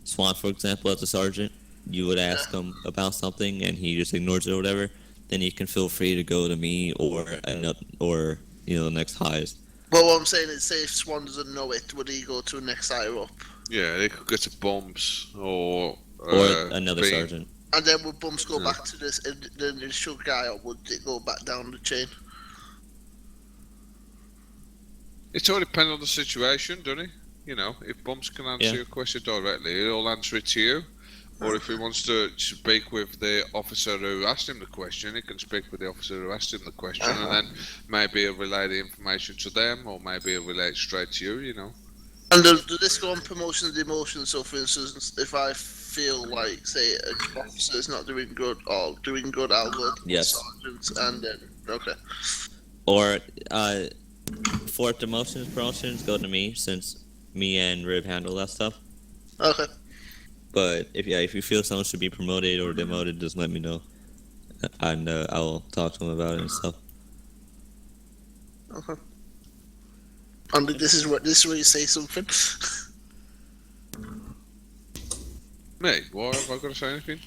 Speaker 5: Swan, for example, as a sergeant. You would ask him about something, and he just ignores it or whatever. Then you can feel free to go to me or the next highest.
Speaker 6: Well, what I'm saying is, say if Swan doesn't know it, would he go to the next higher up?
Speaker 7: Yeah, they could get to bumps or
Speaker 5: another sergeant.
Speaker 6: And then would bumps go back to the initial guy, or would it go back down the chain?
Speaker 7: It all depends on the situation, doesn't it? If Bumps can answer your question directly, he'll answer it to you. Or if he wants to speak with the officer who asked him the question, he can speak with the officer who asked him the question, and then maybe he'll relay the information to them, or maybe he'll relay it straight to you.
Speaker 6: And does this go on promotions and demotions? So, for instance, if I feel like, say, an officer is not doing good or doing good, I'll go to the sergeant, and then
Speaker 5: Or for promotions go to me, since me and Rib handle that stuff.
Speaker 6: Okay.
Speaker 5: But if you feel someone should be promoted or demoted, just let me know, and I'll talk to him about it and stuff.
Speaker 6: Okay. And this is where you say something.
Speaker 7: Me? Why have I got to say anything?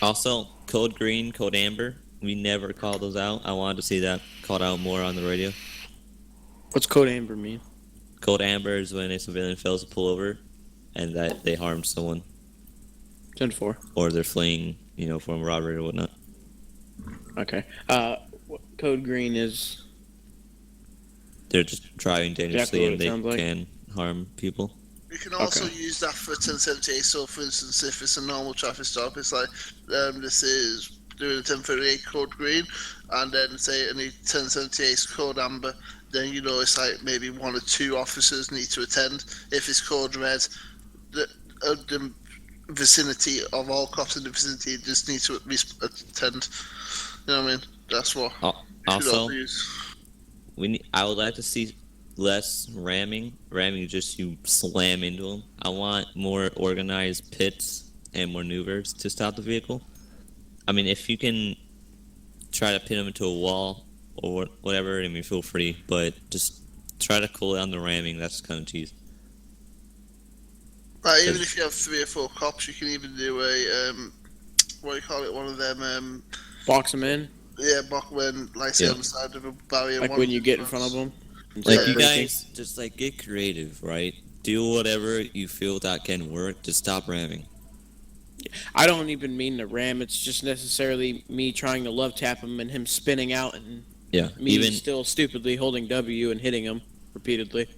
Speaker 5: Also, Code Green, Code Amber, we never call those out. I wanted to see that called out more on the radio.
Speaker 3: What's Code Amber mean?
Speaker 5: Code Amber is when a civilian fails to pull over and that they harm someone.
Speaker 3: 10-4.
Speaker 5: Or they're fleeing, from robbery or whatnot.
Speaker 3: Okay. Code Green is...
Speaker 5: They're just driving dangerously and they can harm people.
Speaker 6: You can also use that for 1078. So, for instance, if it's a normal traffic stop, it's like this is doing a 1038 code green, and then say any 1078 code amber. Then it's like maybe one or two officers need to attend. If it's code red, the vicinity of all cops in the vicinity just need to at least attend. You know what I mean? That's what.
Speaker 5: Also, I would like to see less ramming. Ramming is just you slam into them. I want more organized pits and maneuvers to stop the vehicle. I mean, if you can try to pin them into a wall or whatever, feel free. But just try to cool down the ramming. That's kind of cheese.
Speaker 6: Even if you have 3 or 4 cops, you can even do a what do you call it? One of them
Speaker 3: box them in.
Speaker 6: Yeah, box when say on the side of a barrier.
Speaker 3: Like when you get in front of them.
Speaker 5: Like you guys, just get creative, right? Do whatever you feel that can work. Just stop ramming.
Speaker 3: I don't even mean to ram. It's just necessarily me trying to love tap him and him spinning out and me still stupidly holding W and hitting him repeatedly.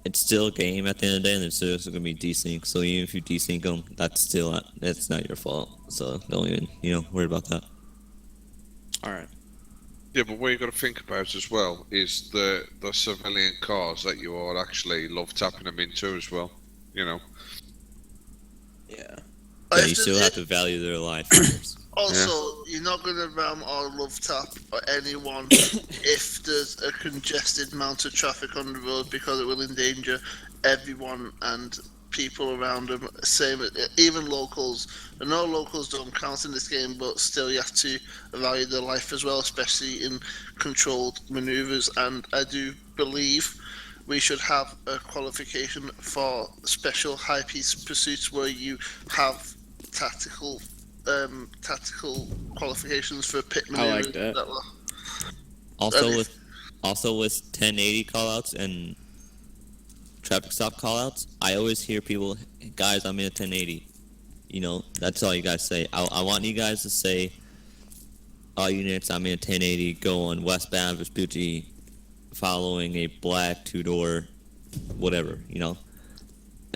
Speaker 5: It's still a game at the end of the day, and it's still going to be desync. So even if you desync them, that's not your fault. So don't even worry about that.
Speaker 3: All right.
Speaker 7: Yeah, but what you got to think about as well is the civilian cars that you are actually love tapping them into as well.
Speaker 3: Yeah.
Speaker 5: Yeah, you still have to value their life first.
Speaker 6: Also, you're not going to ram or love tap or anyone if there's a congested amount of traffic on the road, because it will endanger everyone and people around them. Same, even locals. I know locals don't count in this game, but still you have to value their life as well, especially in controlled maneuvers. And I do believe we should have a qualification for special high-piece pursuits where you have tactical qualifications for pit maneuvers.
Speaker 3: I like that.
Speaker 5: Also with 1080 callouts and traffic stop callouts, I always hear people, guys, I'm in a 1080. That's all you guys say. I want you guys to say, all units, I'm in a 1080, go on westbound Vespucci, following a black 2-door whatever,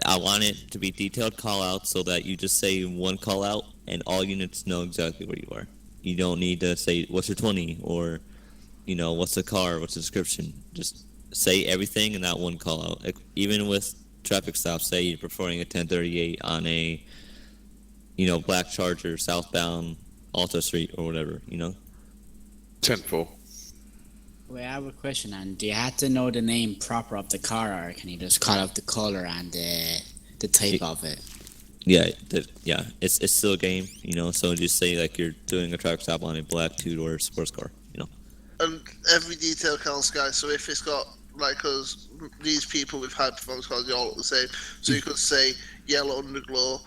Speaker 5: I want it to be detailed call out so that you just say one call out and all units know exactly where you are. You don't need to say, what's your 20? Or, what's the car? What's the description? Just say everything in that one call out. Like, even with traffic stops, say you're performing a 1038 on a, black Charger southbound Alta Street or whatever,
Speaker 7: 10-4.
Speaker 11: Wait, I have a question. And do you have to know the name proper of the car, or can you just call out the color and the type of it?
Speaker 5: Yeah, it's still a game, so just say like you're doing a traffic stop on a black two-door sports car,
Speaker 6: And every detail counts, guys. So if it's got, like, because these people with high performance cars, they all look the same. So you could say yellow underglow,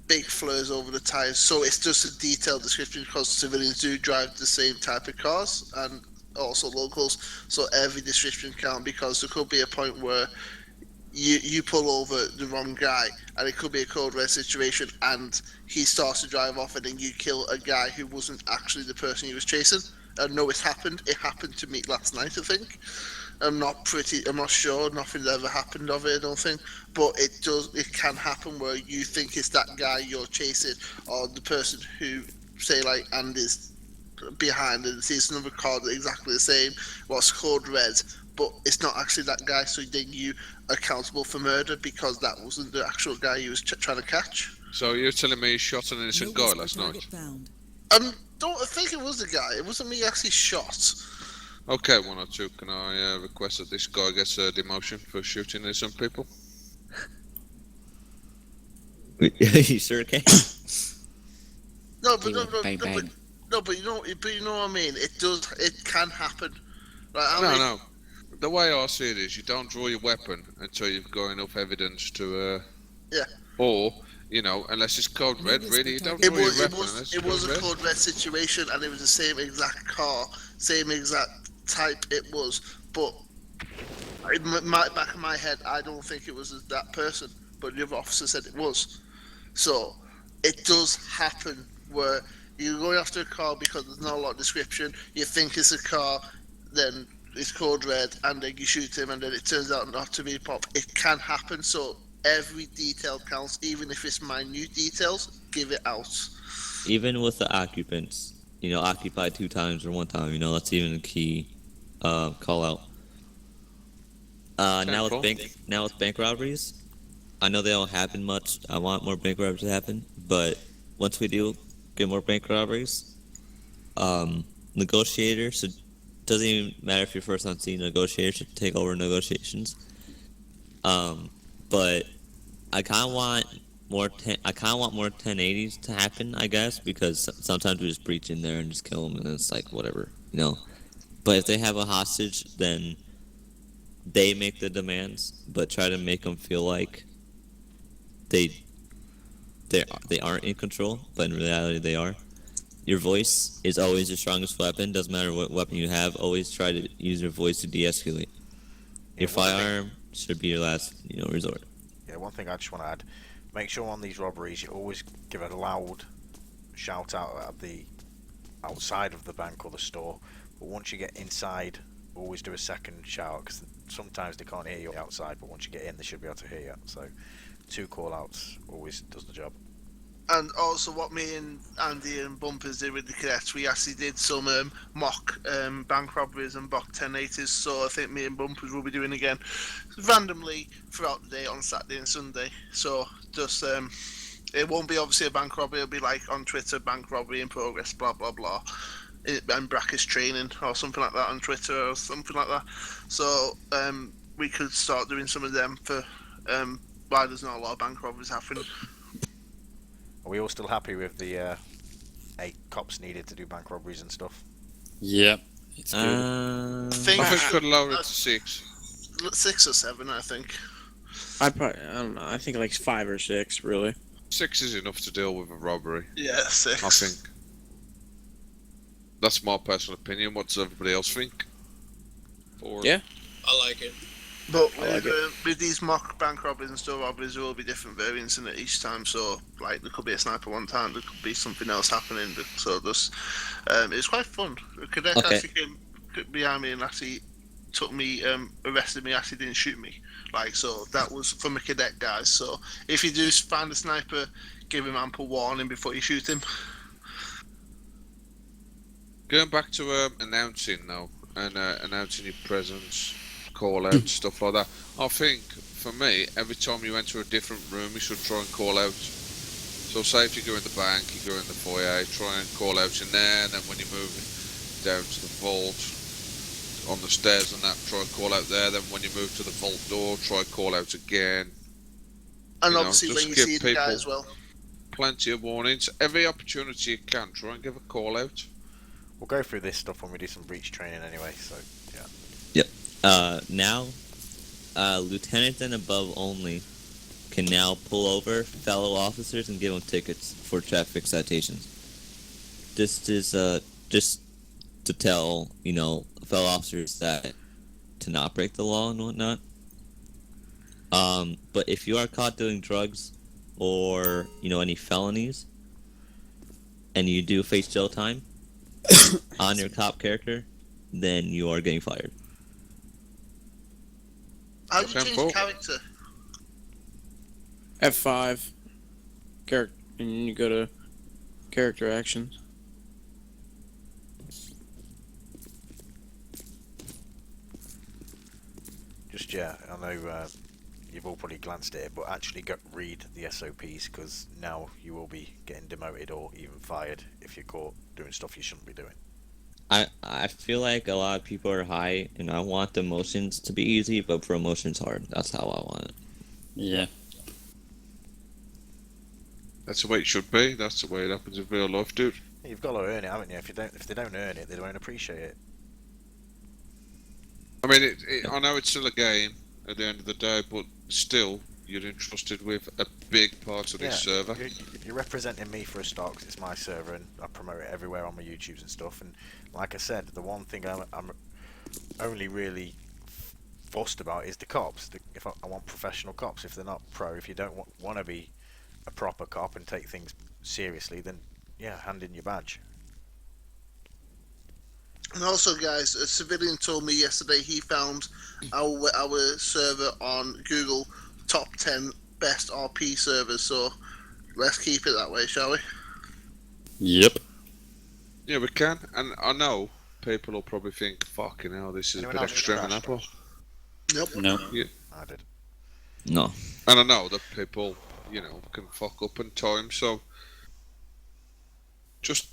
Speaker 6: big flares over the tires. So it's just a detailed description because civilians do drive the same type of cars and also locals. So every description counts, because there could be a point where you pull over the wrong guy and it could be a code red situation and he starts to drive off and then you kill a guy who wasn't actually the person he was chasing. I know it happened to me last night, I think. I'm not sure, nothing's ever happened of it, I don't think, but it can happen where you think it's that guy you're chasing or the person who, say, like Andy's behind and sees another car that's exactly the same, what's code red, but it's not actually that guy, so then you accountable for murder because that wasn't the actual guy you was trying to catch.
Speaker 7: So you're telling me you shot an innocent guy last night?
Speaker 1: Found.
Speaker 6: I think it was the guy. It wasn't me actually shot.
Speaker 7: Okay, 102. Can I request that this guy gets a demotion for shooting innocent people?
Speaker 5: You sure can?
Speaker 6: No, but you know what I mean. It can happen. Like,
Speaker 7: No. The way I see it is, you don't draw your weapon until you've got enough evidence to.
Speaker 6: Yeah.
Speaker 7: Or, unless it's code red, really, you don't draw your weapon unless
Speaker 6: it was
Speaker 7: code
Speaker 6: a
Speaker 7: red.
Speaker 6: code red situation, and it was the same exact car, same exact type it was. But in back of my head, I don't think it was that person. But the other officer said it was. So it does happen where you're going after a car because there's not a lot of description. You think it's a car, then it's code red, and then you shoot him, and then it turns out not to be pop. It can happen. So every detail counts, even if it's minute details. Give it out.
Speaker 5: Even with the occupants, occupied 2 times or 1 time, that's even a key call out. Now with bank robberies, I know they don't happen much. I want more bank robberies to happen, but once we do get more bank robberies, negotiator should, doesn't even matter if you're first on scene, negotiator should take over negotiations. But I kind of want more 1080s to happen, I guess, because sometimes we just breach in there and just kill them, and it's like whatever, But if they have a hostage, then they make the demands, but try to make them feel like they aren't in control, but in reality they are. Your voice is always your strongest weapon. Doesn't matter what weapon you have. Always try to use your voice to de-escalate. Your firearm should be your last, resort.
Speaker 4: Yeah, one thing I just want to add: make sure on these robberies you always give a loud shout out at the outside of the bank or the store. But once you get inside, always do a second shout, because sometimes they can't hear you outside, but once you get in, they should be able to hear you. So 2 call-outs always does the job.
Speaker 6: And also, what me and Andy and Bumpers did with the cadets, we actually did some mock bank robberies and mock 1080s. So I think me and Bumpers will be doing again randomly throughout the day on Saturday and Sunday. So just it won't be obviously a bank robbery. It'll be like on Twitter, bank robbery in progress, blah blah blah, and brackets training or something like that on Twitter or something like that. So we could start doing some of them for why there's not a lot of bank robberies happening.
Speaker 4: Are we all still happy with the 8 cops needed to do bank robberies and stuff?
Speaker 8: Yeah, it's good.
Speaker 7: I think we could lower it to 6.
Speaker 6: 6 or 7, I think.
Speaker 3: I don't know. I think like 5 or 6, really.
Speaker 7: 6 is enough to deal with a robbery.
Speaker 6: Yeah, 6.
Speaker 7: I think. That's my personal opinion. What does everybody else think? 4.
Speaker 3: Yeah.
Speaker 10: I like it.
Speaker 6: But
Speaker 3: like
Speaker 6: with these mock bank robberies and store robberies, there will be different variants in it each time. So, like, there could be a sniper one time, there could be something else happening. So, just it's quite fun. The cadet actually came behind me and actually took me, arrested me, actually didn't shoot me. Like, so that was from a cadet, guys. So if you do find a sniper, give him ample warning before you shoot him.
Speaker 7: Going back to announcing now and announcing your presence, call out, stuff like that. I think for me, every time you enter a different room, you should try and call out. So say if you go in the bank, you go in the foyer, try and call out in there, and then when you move down to the vault, on the stairs and that, try and call out there. Then when you move to the vault door, try and call out again.
Speaker 6: And obviously when you see the guy as well.
Speaker 7: Plenty of warnings. Every opportunity you can, try and give a call out.
Speaker 4: We'll go through this stuff when we do some breach training anyway, so yeah.
Speaker 5: Yep. Now, lieutenants and above only can now pull over fellow officers and give them tickets for traffic citations. This is just to tell, fellow officers that to not break the law and whatnot. But if you are caught doing drugs or, any felonies and you do face jail time on your cop character, then you are getting fired.
Speaker 6: How do you change character?
Speaker 3: F5. Character, and you go to character actions.
Speaker 4: Just, yeah, I know you've all probably glanced at it, but actually read the SOPs, because now you will be getting demoted or even fired if you're caught doing stuff you shouldn't be doing.
Speaker 5: I feel like a lot of people are high, and I want the motions to be easy, but promotion's hard. That's how I want it.
Speaker 8: Yeah.
Speaker 7: That's the way it should be. That's the way it happens in real life, dude.
Speaker 4: You've got to earn it, haven't you? If they don't earn it, they don't appreciate it.
Speaker 7: I mean, I know it's still a game at the end of the day, but still, you're entrusted with a big part of this server.
Speaker 4: You're representing me for a start, because it's my server, and I promote it everywhere on my YouTubes and stuff. And like I said, the one thing I'm only really fussed about is the cops. If I want professional cops, if they're not pro, if you don't want to be a proper cop and take things seriously, then yeah, hand in your badge.
Speaker 6: And also, guys, a civilian told me yesterday he found our server on Google top 10 best RP servers. So let's keep it that way, shall we?
Speaker 8: Yep.
Speaker 7: Yeah, we can. And I know people will probably think, "Fucking hell, this is a bit extreme and apple."
Speaker 6: Nope.
Speaker 8: No.
Speaker 7: Yeah.
Speaker 4: I did.
Speaker 5: No.
Speaker 7: And I know that people, can fuck up in time. So just,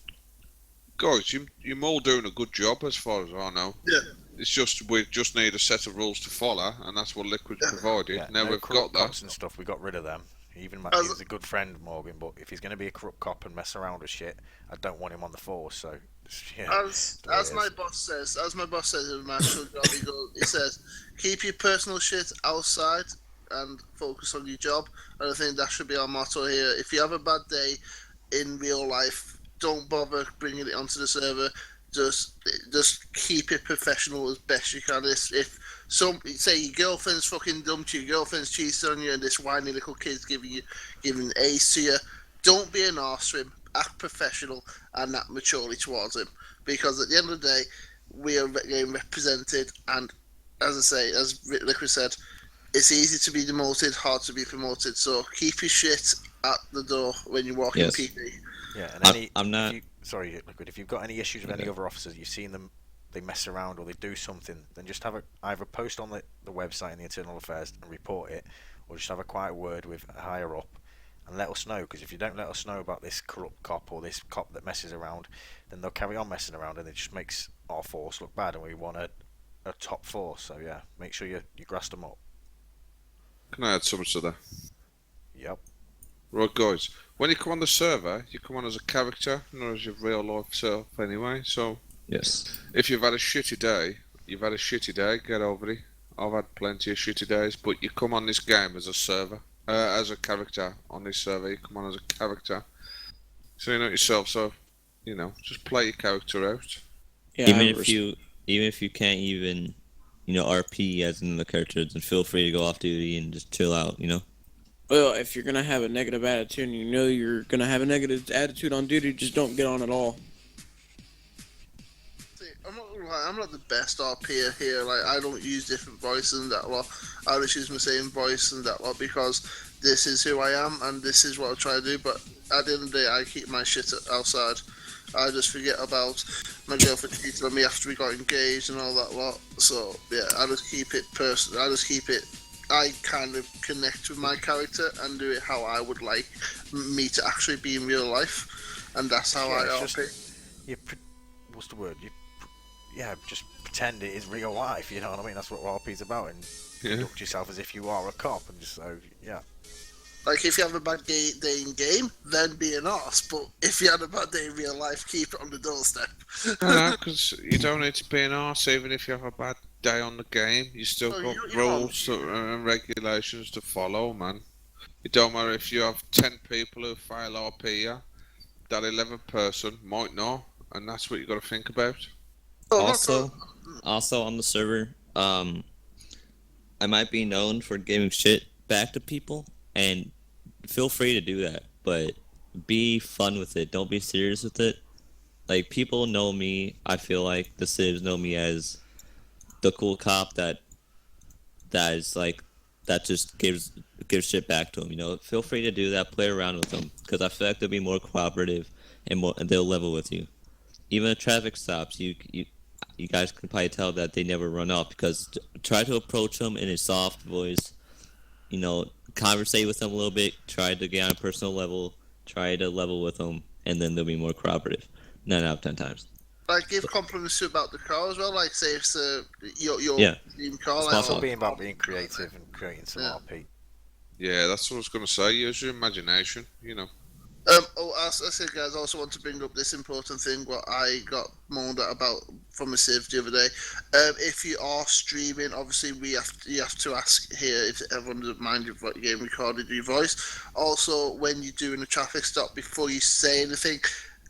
Speaker 7: guys, you're all doing a good job as far as I know.
Speaker 6: Yeah.
Speaker 7: It's just we just need a set of rules to follow, and that's what Liquid's provided.
Speaker 4: Yeah,
Speaker 7: now
Speaker 4: no
Speaker 7: we've got that.
Speaker 4: cops and stuff. We got rid of them. Even he's a good friend, Morgan. But if he's going to be a corrupt cop and mess around with shit, I don't want him on the force. So, yeah.
Speaker 6: As my boss says in my actual job, he says, keep your personal shit outside and focus on your job. And I think that should be our motto here. If you have a bad day in real life, don't bother bringing it onto the server. Just keep it professional as best you can. If say your girlfriend's fucking dumped you, your girlfriend's cheated on you, and this whiny little kid's giving A's to you, don't be an arse to him. Act professional and act maturely towards him. Because at the end of the day, we are getting represented, and as I say, as Liquid said, it's easy to be demoted, hard to be promoted. So keep your shit at the door when you walk in PP.
Speaker 4: Yeah, and
Speaker 5: I'm not.
Speaker 4: Sorry, Liquid. If you've got any issues with any other officers, you've seen them, they mess around or they do something, then just have either post on the website in the Internal Affairs and report it, or just have a quiet word with a higher up and let us know. Because if you don't let us know about this corrupt cop or this cop that messes around, then they'll carry on messing around, and it just makes our force look bad, and we want a top force. So yeah, make sure you grass them up.
Speaker 7: Can I add something to that?
Speaker 4: Yep.
Speaker 7: Right, guys. When you come on the server, you come on as a character, not as your real life self anyway. So,
Speaker 5: Yes.
Speaker 7: if you've had a shitty day, get over it. I've had plenty of shitty days, but you come on this game as a server, as a character on this server. You come on as a character, so you know yourself. So, just play your character out.
Speaker 3: Yeah,
Speaker 5: even if you can't even, RP as another character, then feel free to go off duty and just chill out.
Speaker 3: Well, if you're gonna have a negative attitude, and you're gonna have a negative attitude on duty, just don't get on at all.
Speaker 6: See, I'm not gonna lie, I'm not the best RPer here. Like, I don't use different voices and that lot. I just use my same voice and that lot because this is who I am and this is what I try to do. But at the end of the day, I keep my shit outside. I just forget about my girlfriend cheating on me after we got engaged and all that lot. So yeah, I just keep it personal. I kind of connect with my character and do it how I would like me to actually be in real life, and that's how I RP.
Speaker 4: What's the word? Just pretend it is real life. You know what I mean? That's what RP's about, and conduct yourself as if you are a cop, and just
Speaker 6: Like, if you have a bad day in game, then be an arse. But if you had a bad day in real life, keep it on the doorstep.
Speaker 7: No, because you don't need to be an arse even if you have a bad day on the game. You still got rules and regulations to follow, man. It don't matter if you have 10 people who fail RP, that 11th person might not, and that's what you got to think about.
Speaker 5: Also on the server, I might be known for giving shit back to people, and feel free to do that, but be fun with it. Don't be serious with it. Like, people know me. I feel like the civs know me as the cool cop that just gives shit back to them. You know, feel free to do that. Play around with them, because I feel like they'll be more cooperative and they'll level with you. Even at traffic stops, you guys can probably tell that they never run off, because try to approach them in a soft voice. You know, conversate with them a little bit. Try to get on a personal level. Try to level with them, and then they'll be more cooperative. 9 out of 10 times.
Speaker 6: Like, give compliments about the car as well. Like, say if your dream car.
Speaker 4: It's also being about being creative and creating some RP.
Speaker 7: Yeah, that's what I was going to say. Use your imagination, you know.
Speaker 6: As I said, guys, I also want to bring up this important thing what I got moaned at about from a civ the other day. If you are streaming, obviously you have to ask here if everyone doesn't mind your game recorded your voice. Also, when you're doing a traffic stop, before you say anything,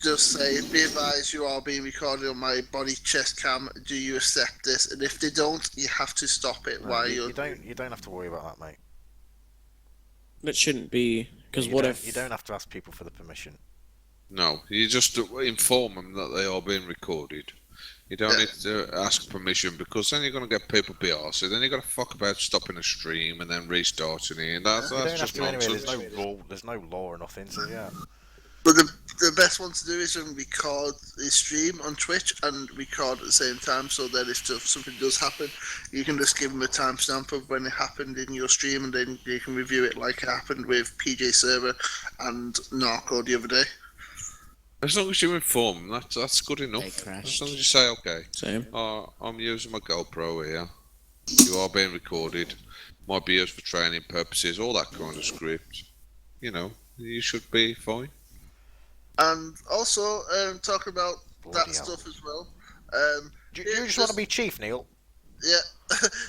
Speaker 6: just say, be advised, you are being recorded on my body chest cam. Do you accept this? And if they don't, you have to stop it.
Speaker 4: You don't have to worry about that, mate.
Speaker 3: That shouldn't be, because
Speaker 4: you don't have to ask people for the permission.
Speaker 7: No, you just inform them that they are being recorded. You don't need to ask permission, because then you're going to get people be arsey. Then you've got to fuck about stopping a stream and then restarting it. And that's just nonsense.
Speaker 4: Anyway, there's no law or nothing, so yeah.
Speaker 6: But the best one to do is record a stream on Twitch and record at the same time, so that if something does happen, you can just give them a timestamp of when it happened in your stream, and then you can review it like it happened with PJ Server and Narco the other day.
Speaker 7: As long as you inform them, that's good enough. As long as you say, okay,
Speaker 3: same.
Speaker 7: I'm using my GoPro here. You are being recorded. Might be used for training purposes, all that kind of script. You know, you should be fine.
Speaker 6: And also, talking about stuff as well.
Speaker 4: You just want to be chief, Neil?
Speaker 6: Yeah.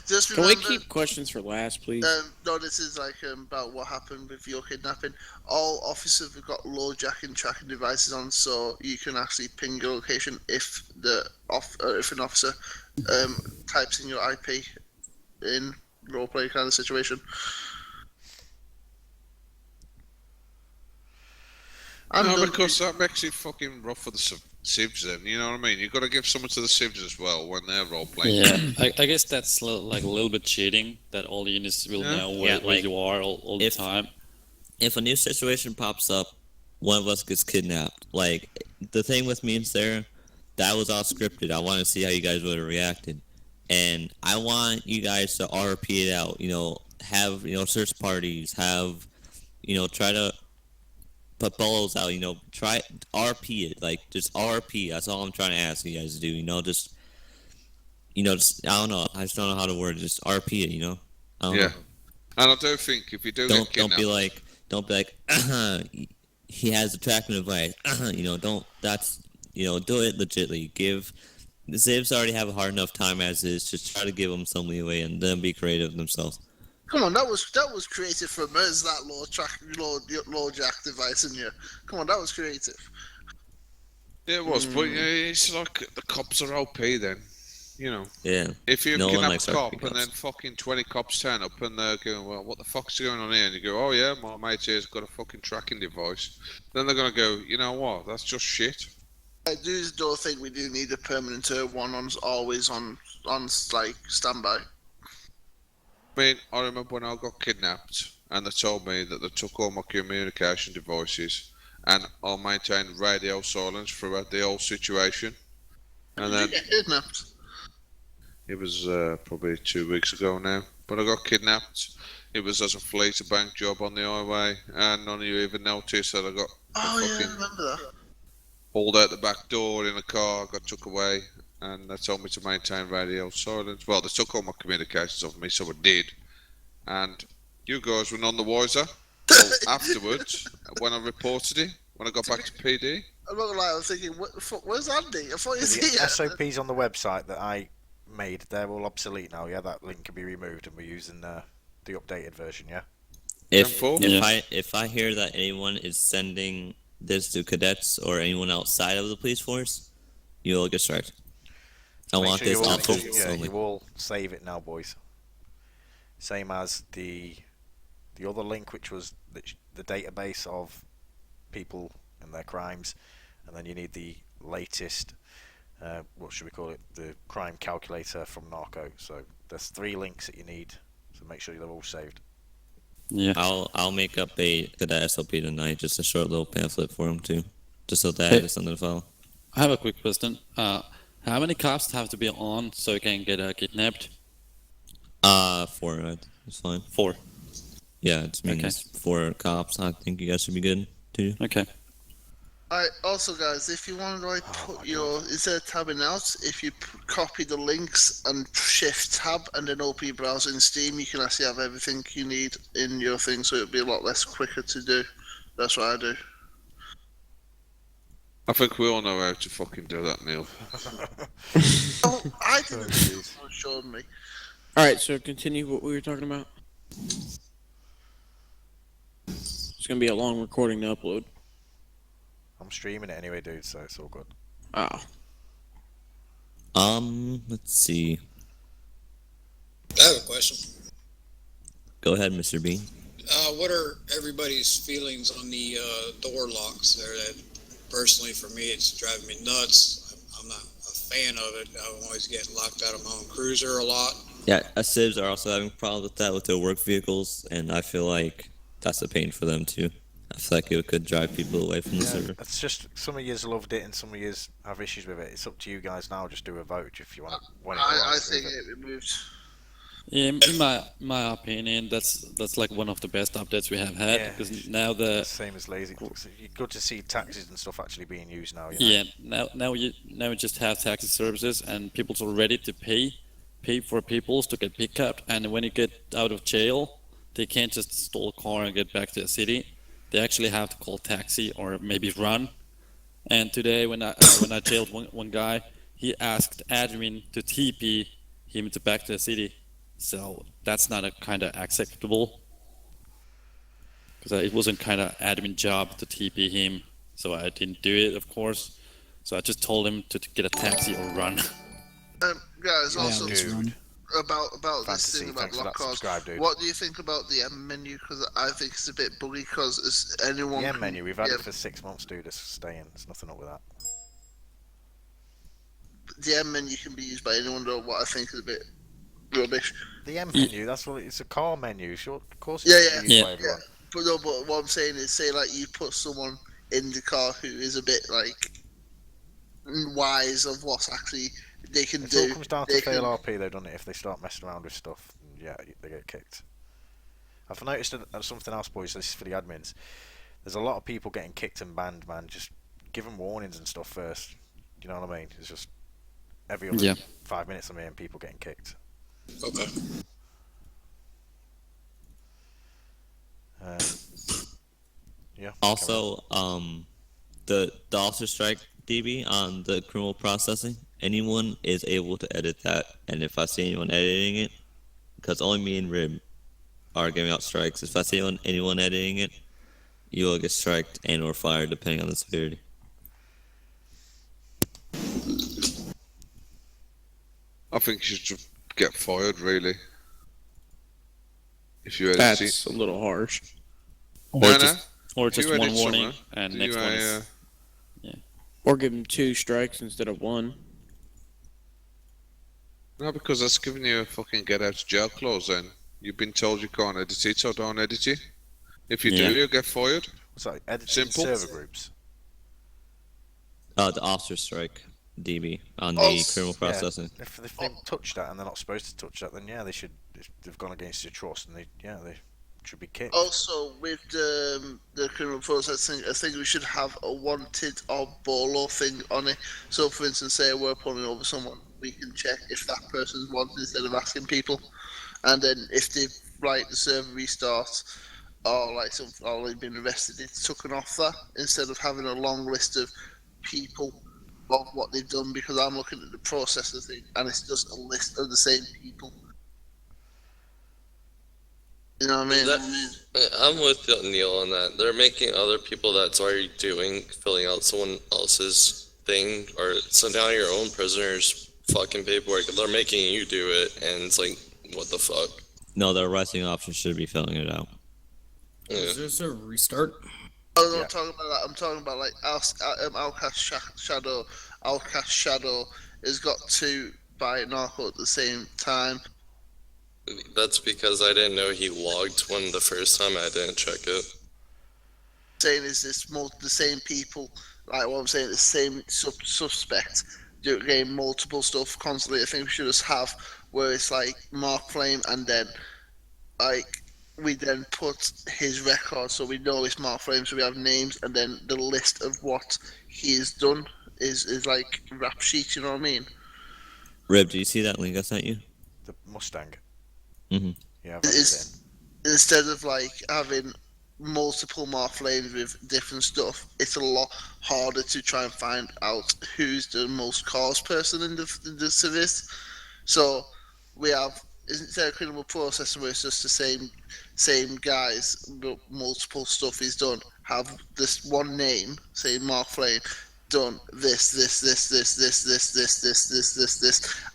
Speaker 6: Just
Speaker 3: Can
Speaker 6: remember,
Speaker 3: we keep questions for last, please?
Speaker 6: No, this is like about what happened with your kidnapping. All officers have got low jacking tracking devices on, so you can actually ping your location if if an officer types in your IP in roleplay kind of situation.
Speaker 7: No, because that makes it fucking rough for the civs then, you know what I mean? You've got to give someone to the civs as well when they're role-playing.
Speaker 8: Yeah, I guess that's like a little bit cheating, that all the units will know where you are all the time.
Speaker 5: If a new situation pops up, one of us gets kidnapped. Like, the thing with me and Sarah, that was all scripted. I want to see how you guys would have reacted. And I want you guys to RP it out, you know, have, you know, search parties, have, you know, try to put bolos out, you know, try RP it, like, just RP. That's all I'm trying to ask you guys to do, you know, just I don't know, I just don't know how to word it, just RP it, you know.
Speaker 7: And I do think if you get kidnapped,
Speaker 5: don't be like he has a tracking device, you know, do it legitly. Give the Zivs already have a hard enough time as is. Just try to give them some leeway and then be creative themselves.
Speaker 6: Come on, that was creative from us, that low jack device in you. Come on, that was creative.
Speaker 7: Yeah, it was, but it's like the cops are OP then, you know.
Speaker 5: Yeah.
Speaker 7: If you kidnap a cop and then fucking 20 cops turn up and they're going, well, what the fuck's going on here? And you go, oh yeah, my mate here's got a fucking tracking device. Then they're going to go, you know what, that's just shit.
Speaker 6: I don't think we do need a permanent one on always on like standby.
Speaker 7: I mean, I remember when I got kidnapped and they told me that they took all my communication devices and I maintained radio silence throughout the whole situation. And
Speaker 6: Did
Speaker 7: then
Speaker 6: you get kidnapped?
Speaker 7: it was probably 2 weeks ago now. But I got kidnapped. It was as a fleeter bank job on the highway, and none of you even noticed that I got
Speaker 6: Oh yeah, I
Speaker 7: fucking
Speaker 6: remember that.
Speaker 7: hauled out the back door in a car, got took away, and they told me to maintain radio silence. Well, they took all my communications off me, so I did. And you guys were none the wiser. So afterwards, when I reported it, when I got back to PD,
Speaker 6: I'm not gonna lie, I was thinking, where's Andy? I thought he was
Speaker 4: The
Speaker 6: here.
Speaker 4: SOPs on the website that I made, they're all obsolete now. Yeah, that link can be removed, and we're using the updated version. Yeah.
Speaker 5: If I hear that anyone is sending this to cadets or anyone outside of the police force, you'll get striked. I want this off focus only.
Speaker 4: You all save it now, boys. Same as the other link, which was the database of people and their crimes, and then you need the latest. What should we call it? The crime calculator from Narco. So there's 3 links that you need. So make sure they're all saved.
Speaker 8: Yeah.
Speaker 5: I'll make up a cadet SLP tonight, just a short little pamphlet for him too, just so that is something to follow.
Speaker 8: I have a quick question. How many cops have to be on so you can get kidnapped?
Speaker 5: 4, right? It's fine.
Speaker 8: 4.
Speaker 5: Yeah, it means 4 cops. I think you guys should be good too.
Speaker 8: Okay.
Speaker 6: Alright, also guys, if you want to like put your, instead of tabbing out, if you copy the links and shift tab and then open your browser in Steam, you can actually have everything you need in your thing, so it'll be a lot less quicker to do. That's what I do.
Speaker 7: I think we all know how to fucking do that, Neil.
Speaker 6: Oh, I didn't. Someone showed me.
Speaker 3: Alright, so continue what we were talking about. It's gonna be a long recording to upload.
Speaker 4: I'm streaming it anyway, dude, so it's all good.
Speaker 5: Let's see.
Speaker 10: I have a question.
Speaker 5: Go ahead, Mr. B.
Speaker 10: What are everybody's feelings on the door locks there? That personally, for me, it's driving me nuts. I'm not a fan of it. I always get locked out of my own cruiser a lot.
Speaker 5: Yeah, civs are also having problems with that with their work vehicles, and I feel like that's a pain for them too. I feel like it could drive people away from the server.
Speaker 4: It's just some of yous loved it and some of yous have issues with it. It's up to you guys now. Just do a vote if you want.
Speaker 6: I think it removed.
Speaker 8: Yeah, in my opinion, that's like one of the best updates we have had, because now the
Speaker 4: same as lazy. It's good to see taxis and stuff actually being used now. You know?
Speaker 8: Yeah, now you just have taxi services and people's are ready to pay for peoples to get picked up, and when you get out of jail, they can't just stall a car and get back to the city. They actually have to call taxi or maybe run. And today, when I jailed one guy, he asked admin to TP him to back to the city. So that's not a kind of acceptable, because it wasn't kind of admin job to TP him. So I didn't do it, of course. So I just told him to get a taxi or run.
Speaker 6: Guys, also about
Speaker 4: Fantasy,
Speaker 6: this thing about lock cars. What do you think about the M menu? Because I think it's a bit buggy. Because anyone.
Speaker 4: The M menu, we've had it for 6 months, dude. It's staying. There's nothing up with that.
Speaker 6: The M menu can be used by anyone, though. What I think is a bit rubbish.
Speaker 4: The M menu, that's what it's a car menu. Sure, of course.
Speaker 6: Yeah. But no, but what I'm saying is, say like you put someone in the car who is a bit like wise of what's actually they can do.
Speaker 4: It all comes down to fail RP though, doesn't it? If they start messing around with stuff, yeah, they get kicked. I've noticed something else, boys. This is for the admins. There's a lot of people getting kicked and banned, man. Just give them warnings and stuff first. You know what I mean? It's just every other 5 minutes I'm hearing people getting kicked.
Speaker 10: Okay.
Speaker 5: Also, the officer strike DB on the criminal processing, anyone is able to edit that, and if I see anyone editing it, because only me and Rib are giving out strikes, if I see anyone editing it, you will get striked and or fired depending on the severity.
Speaker 7: I think you should get fired, really. If you edit
Speaker 3: That's a little harsh.
Speaker 8: Or just one warning, and next one is...
Speaker 3: Or give him 2 strikes instead of 1.
Speaker 7: No, because that's giving you a fucking get out of jail clause then. You've been told you can't edit it, so don't edit it. If you do, you get fired.
Speaker 4: So editing
Speaker 7: Simple.
Speaker 4: server groups.
Speaker 5: The officer strike, DB, on the criminal processing.
Speaker 4: Yeah, if they touch that and they're not supposed to touch that, then yeah, they should. They've gone against your trust, and they should be kicked.
Speaker 6: Also, with the criminal processing, I think we should have a wanted or bolo thing on it. So, for instance, say we're pulling over someone, we can check if that person's wanted instead of asking people. And then if the server restarts or they've been arrested, it's taken off that instead of having a long list of people of what they've done. Because I'm looking at the processor thing, and it's just a list of the same people. You know what I mean?
Speaker 2: I'm with Neil on that. They're making other people that's already filling out someone else's thing, or send down your own prisoner's fucking paperwork. They're making you do it, and it's like, what the fuck?
Speaker 5: No, the arresting officer should be filling it out.
Speaker 2: Yeah.
Speaker 9: Is this a restart?
Speaker 6: I'm not talking about that. I'm talking about like Outcast Shadow. Outcast Shadow has got 2 by narco at the same time.
Speaker 2: That's because I didn't know he logged one the first time. I didn't check it.
Speaker 6: Saying is this the same people, like what I'm saying, the same suspect getting multiple stuff constantly. I think we should just have where it's like Mark Flame, and then like we then put his record so we know it's Mark Flame, so we have names, and then the list of what he has done is like rap sheet. You know what I mean?
Speaker 5: Rib, do you see that link I sent you?
Speaker 4: The Mustang.
Speaker 5: Mm-hmm.
Speaker 4: Yeah.
Speaker 6: Instead of like having multiple Mark Flames with different stuff, it's a lot harder to try and find out who's the most caused person in the service. So we have, instead of criminal processing where it's just the same guys but multiple stuff he's done, have this one name, say Mark Flame, done this,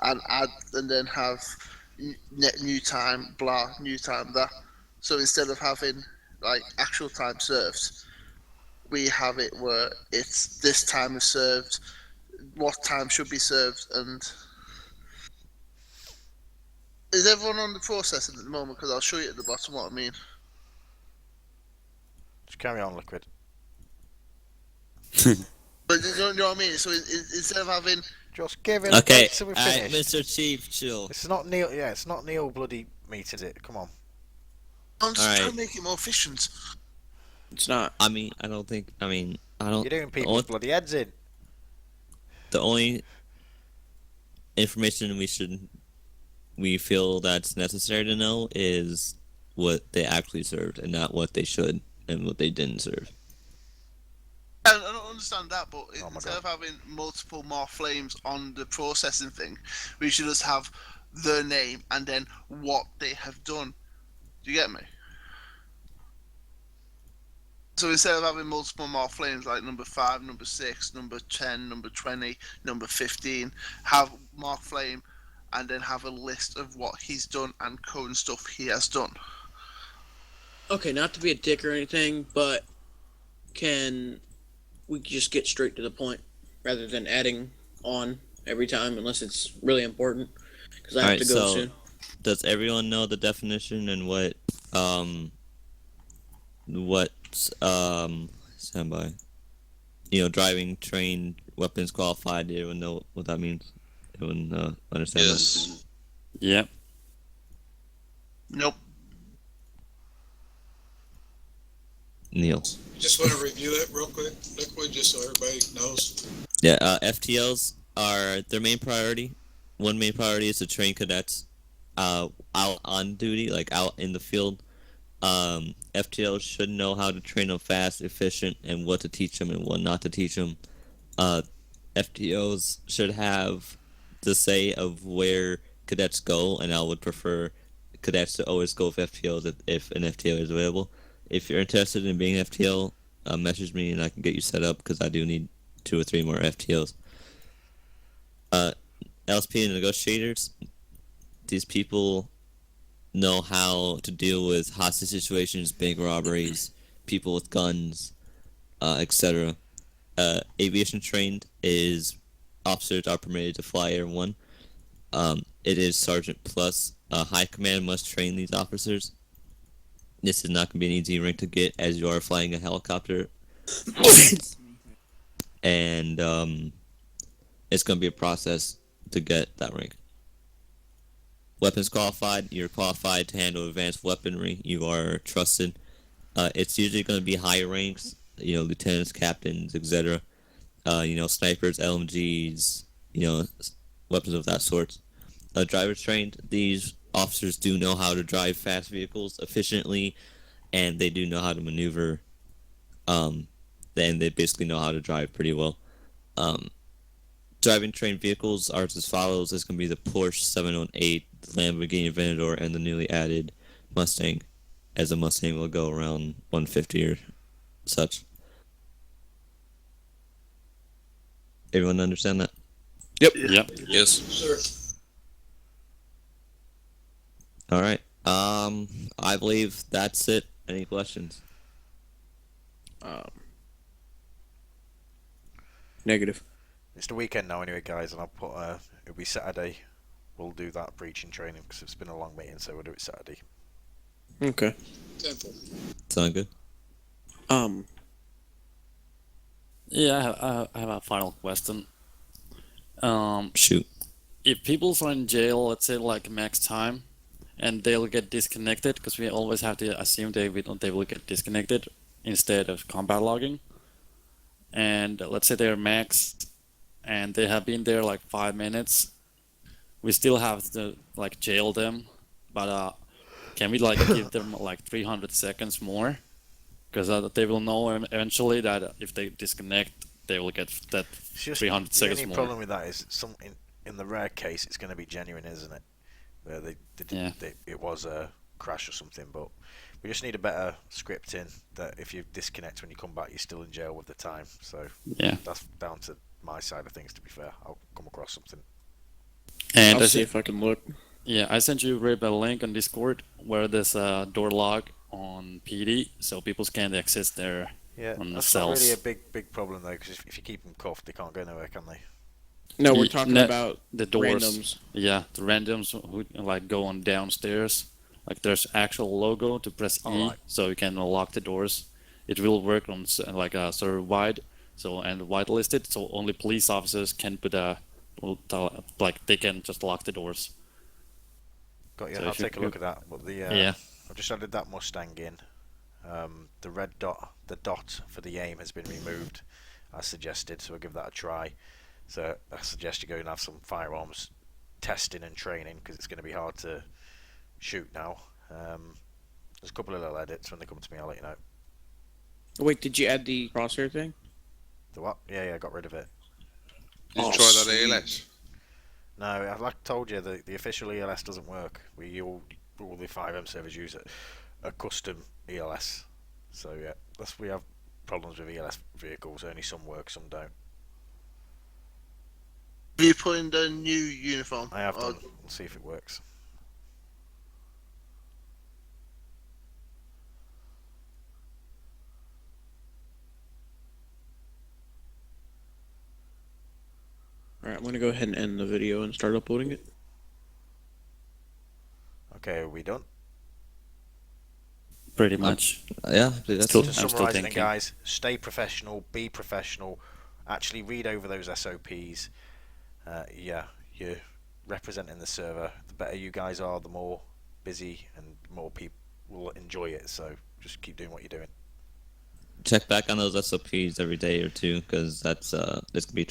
Speaker 6: and add, and then have new time, blah, new time, that. So instead of having like actual time served, we have it where it's this time is served, what time should be served, and is everyone on the processing at the moment? Because I'll show you at the bottom what I mean.
Speaker 4: Just carry on, Liquid.
Speaker 6: But you know what I mean? So instead of having...
Speaker 4: Just give it
Speaker 5: okay,
Speaker 4: a break till we're finished.
Speaker 5: Mr. Chief, chill.
Speaker 4: It's not Neil, it's not Neil bloody meat, is it? Come on.
Speaker 6: I'm just trying to make it more efficient.
Speaker 3: It's not.
Speaker 5: I don't.
Speaker 4: You're doing people's bloody heads in.
Speaker 5: The only information we feel that's necessary to know is what they actually served, and not what they should and what they didn't serve.
Speaker 6: I don't understand that, but instead of having multiple more flames on the processing thing, we should just have their name and then what they have done. Do you get me? So instead of having multiple more flames, like number 5, number 6, number 10, number 20, number 15, have Mark Flame and then have a list of what he's done and current stuff he has done.
Speaker 3: Okay, not to be a dick or anything, but can we just get straight to the point rather than adding on every time unless it's really important? Because I have to go soon.
Speaker 5: Does everyone know the definition and what standby? Driving, trained, weapons qualified. Do everyone know what that means? Everyone understand that?
Speaker 8: Yeah.
Speaker 6: Nope.
Speaker 5: Neil.
Speaker 10: Just want to review it real quick, Liquid, just so everybody knows.
Speaker 5: Yeah, FTLs are their main priority. One main priority is to train cadets out on duty, like out in the field. FTLs should know how to train them fast, efficient, and what to teach them and what not to teach them. FTOs should have the say of where cadets go, and I would prefer cadets to always go with FTOs if an FTO is available. If you're interested in being FTL, message me and I can get you set up because I do need 2 or 3 more FTOs. LSP and negotiators, these people know how to deal with hostage situations, bank robberies, people with guns, etc. aviation trained is officers are permitted to fly Air 1. It is Sergeant Plus. High Command must train these officers. This is not going to be an easy rank to get as you are flying a helicopter. And it's going to be a process to get that rank. Weapons qualified, you're qualified to handle advanced weaponry. You are trusted. It's usually going to be higher ranks, lieutenants, captains, etc. Snipers, LMGs, weapons of that sort. Drivers trained, these officers do know how to drive fast vehicles efficiently, and they do know how to maneuver. Then they basically know how to drive pretty well. Driving trained vehicles are as follows. It's going to be the Porsche 718, the Lamborghini Aventador, and the newly added Mustang, as a Mustang will go around 150 or such. Everyone understand that?
Speaker 2: Yep.
Speaker 8: Yep.
Speaker 2: Yes.
Speaker 3: Sir.
Speaker 5: All right. I believe that's it. Any questions?
Speaker 3: Negative.
Speaker 4: It's the weekend now anyway, guys, and I'll put it'll be Saturday. We'll do that breaching training because it's been a long meeting, so we'll do it Saturday.
Speaker 3: Okay.
Speaker 10: Simple.
Speaker 5: Sound good?
Speaker 8: Yeah, I have a final question.
Speaker 5: Shoot.
Speaker 8: If people are in jail, let's say like max time, and they'll get disconnected, because we always have to assume they will get disconnected instead of combat logging. And let's say they're max, and they have been there like 5 minutes. We still have to like jail them, but can we like give them like 300 seconds more? Because they will know eventually that if they disconnect, they will get that 300 seconds
Speaker 4: The only
Speaker 8: more.
Speaker 4: problem with that is in the rare case, it's going to be genuine, isn't it? Where it was a crash or something, but we just need a better scripting that if you disconnect when you come back, you're still in jail with the time. So
Speaker 8: Yeah.
Speaker 4: that's down to my side of things. To be fair, I'll come across something.
Speaker 8: And
Speaker 3: I'll see if I can look.
Speaker 8: Yeah, I sent you Rip a link on Discord where there's a door log on PD, so people can't access there on the
Speaker 4: That's
Speaker 8: cells.
Speaker 4: not really a big problem though, because if you keep them cuffed, they can't go nowhere, can they?
Speaker 3: No, we're talking about
Speaker 8: the doors.
Speaker 3: randoms.
Speaker 8: Yeah, the randoms who like go on downstairs. Like there's actual logo to press E,
Speaker 4: Alright.
Speaker 8: so you can lock the doors. It will work on like a server wide, and whitelisted, so only police officers can put like they can just lock the doors.
Speaker 4: Got you.
Speaker 8: So
Speaker 4: I'll
Speaker 8: if you-
Speaker 4: take a look at that. But
Speaker 8: Yeah.
Speaker 4: I've just added that Mustang in. The red dot, the dot for the aim has been removed, as suggested. So I'll give that a try. So I suggest you go and have some firearms testing and training because it's going to be hard to shoot now. There's a couple of little edits. When they come to me, I'll let you know.
Speaker 3: Wait, did you add the crosshair thing?
Speaker 4: The what? Yeah, I got rid of it.
Speaker 7: Did you
Speaker 3: Oh,
Speaker 7: try that
Speaker 3: sweet.
Speaker 7: ALS?
Speaker 4: No, like I told you, the official ELS doesn't work. All the 5M servers use a custom ELS. So yeah, we have problems with ELS vehicles. Only some work, some don't.
Speaker 6: Have you put in the new uniform?
Speaker 4: I have
Speaker 6: Or-
Speaker 4: done. We'll see if it works.
Speaker 3: Alright, I'm gonna go ahead and end the video and start uploading it.
Speaker 4: Okay, are we done?
Speaker 8: Pretty much.
Speaker 5: Yeah, that's
Speaker 8: Still-
Speaker 4: To
Speaker 8: I'm still
Speaker 4: summarise it,
Speaker 8: thinking.
Speaker 4: guys, stay professional, be professional, actually read over those SOPs. You're representing the server. The better you guys are, the more busy and more people will enjoy it. So just keep doing what you're doing.
Speaker 5: check back on those SOPs every day or two, because that's going to be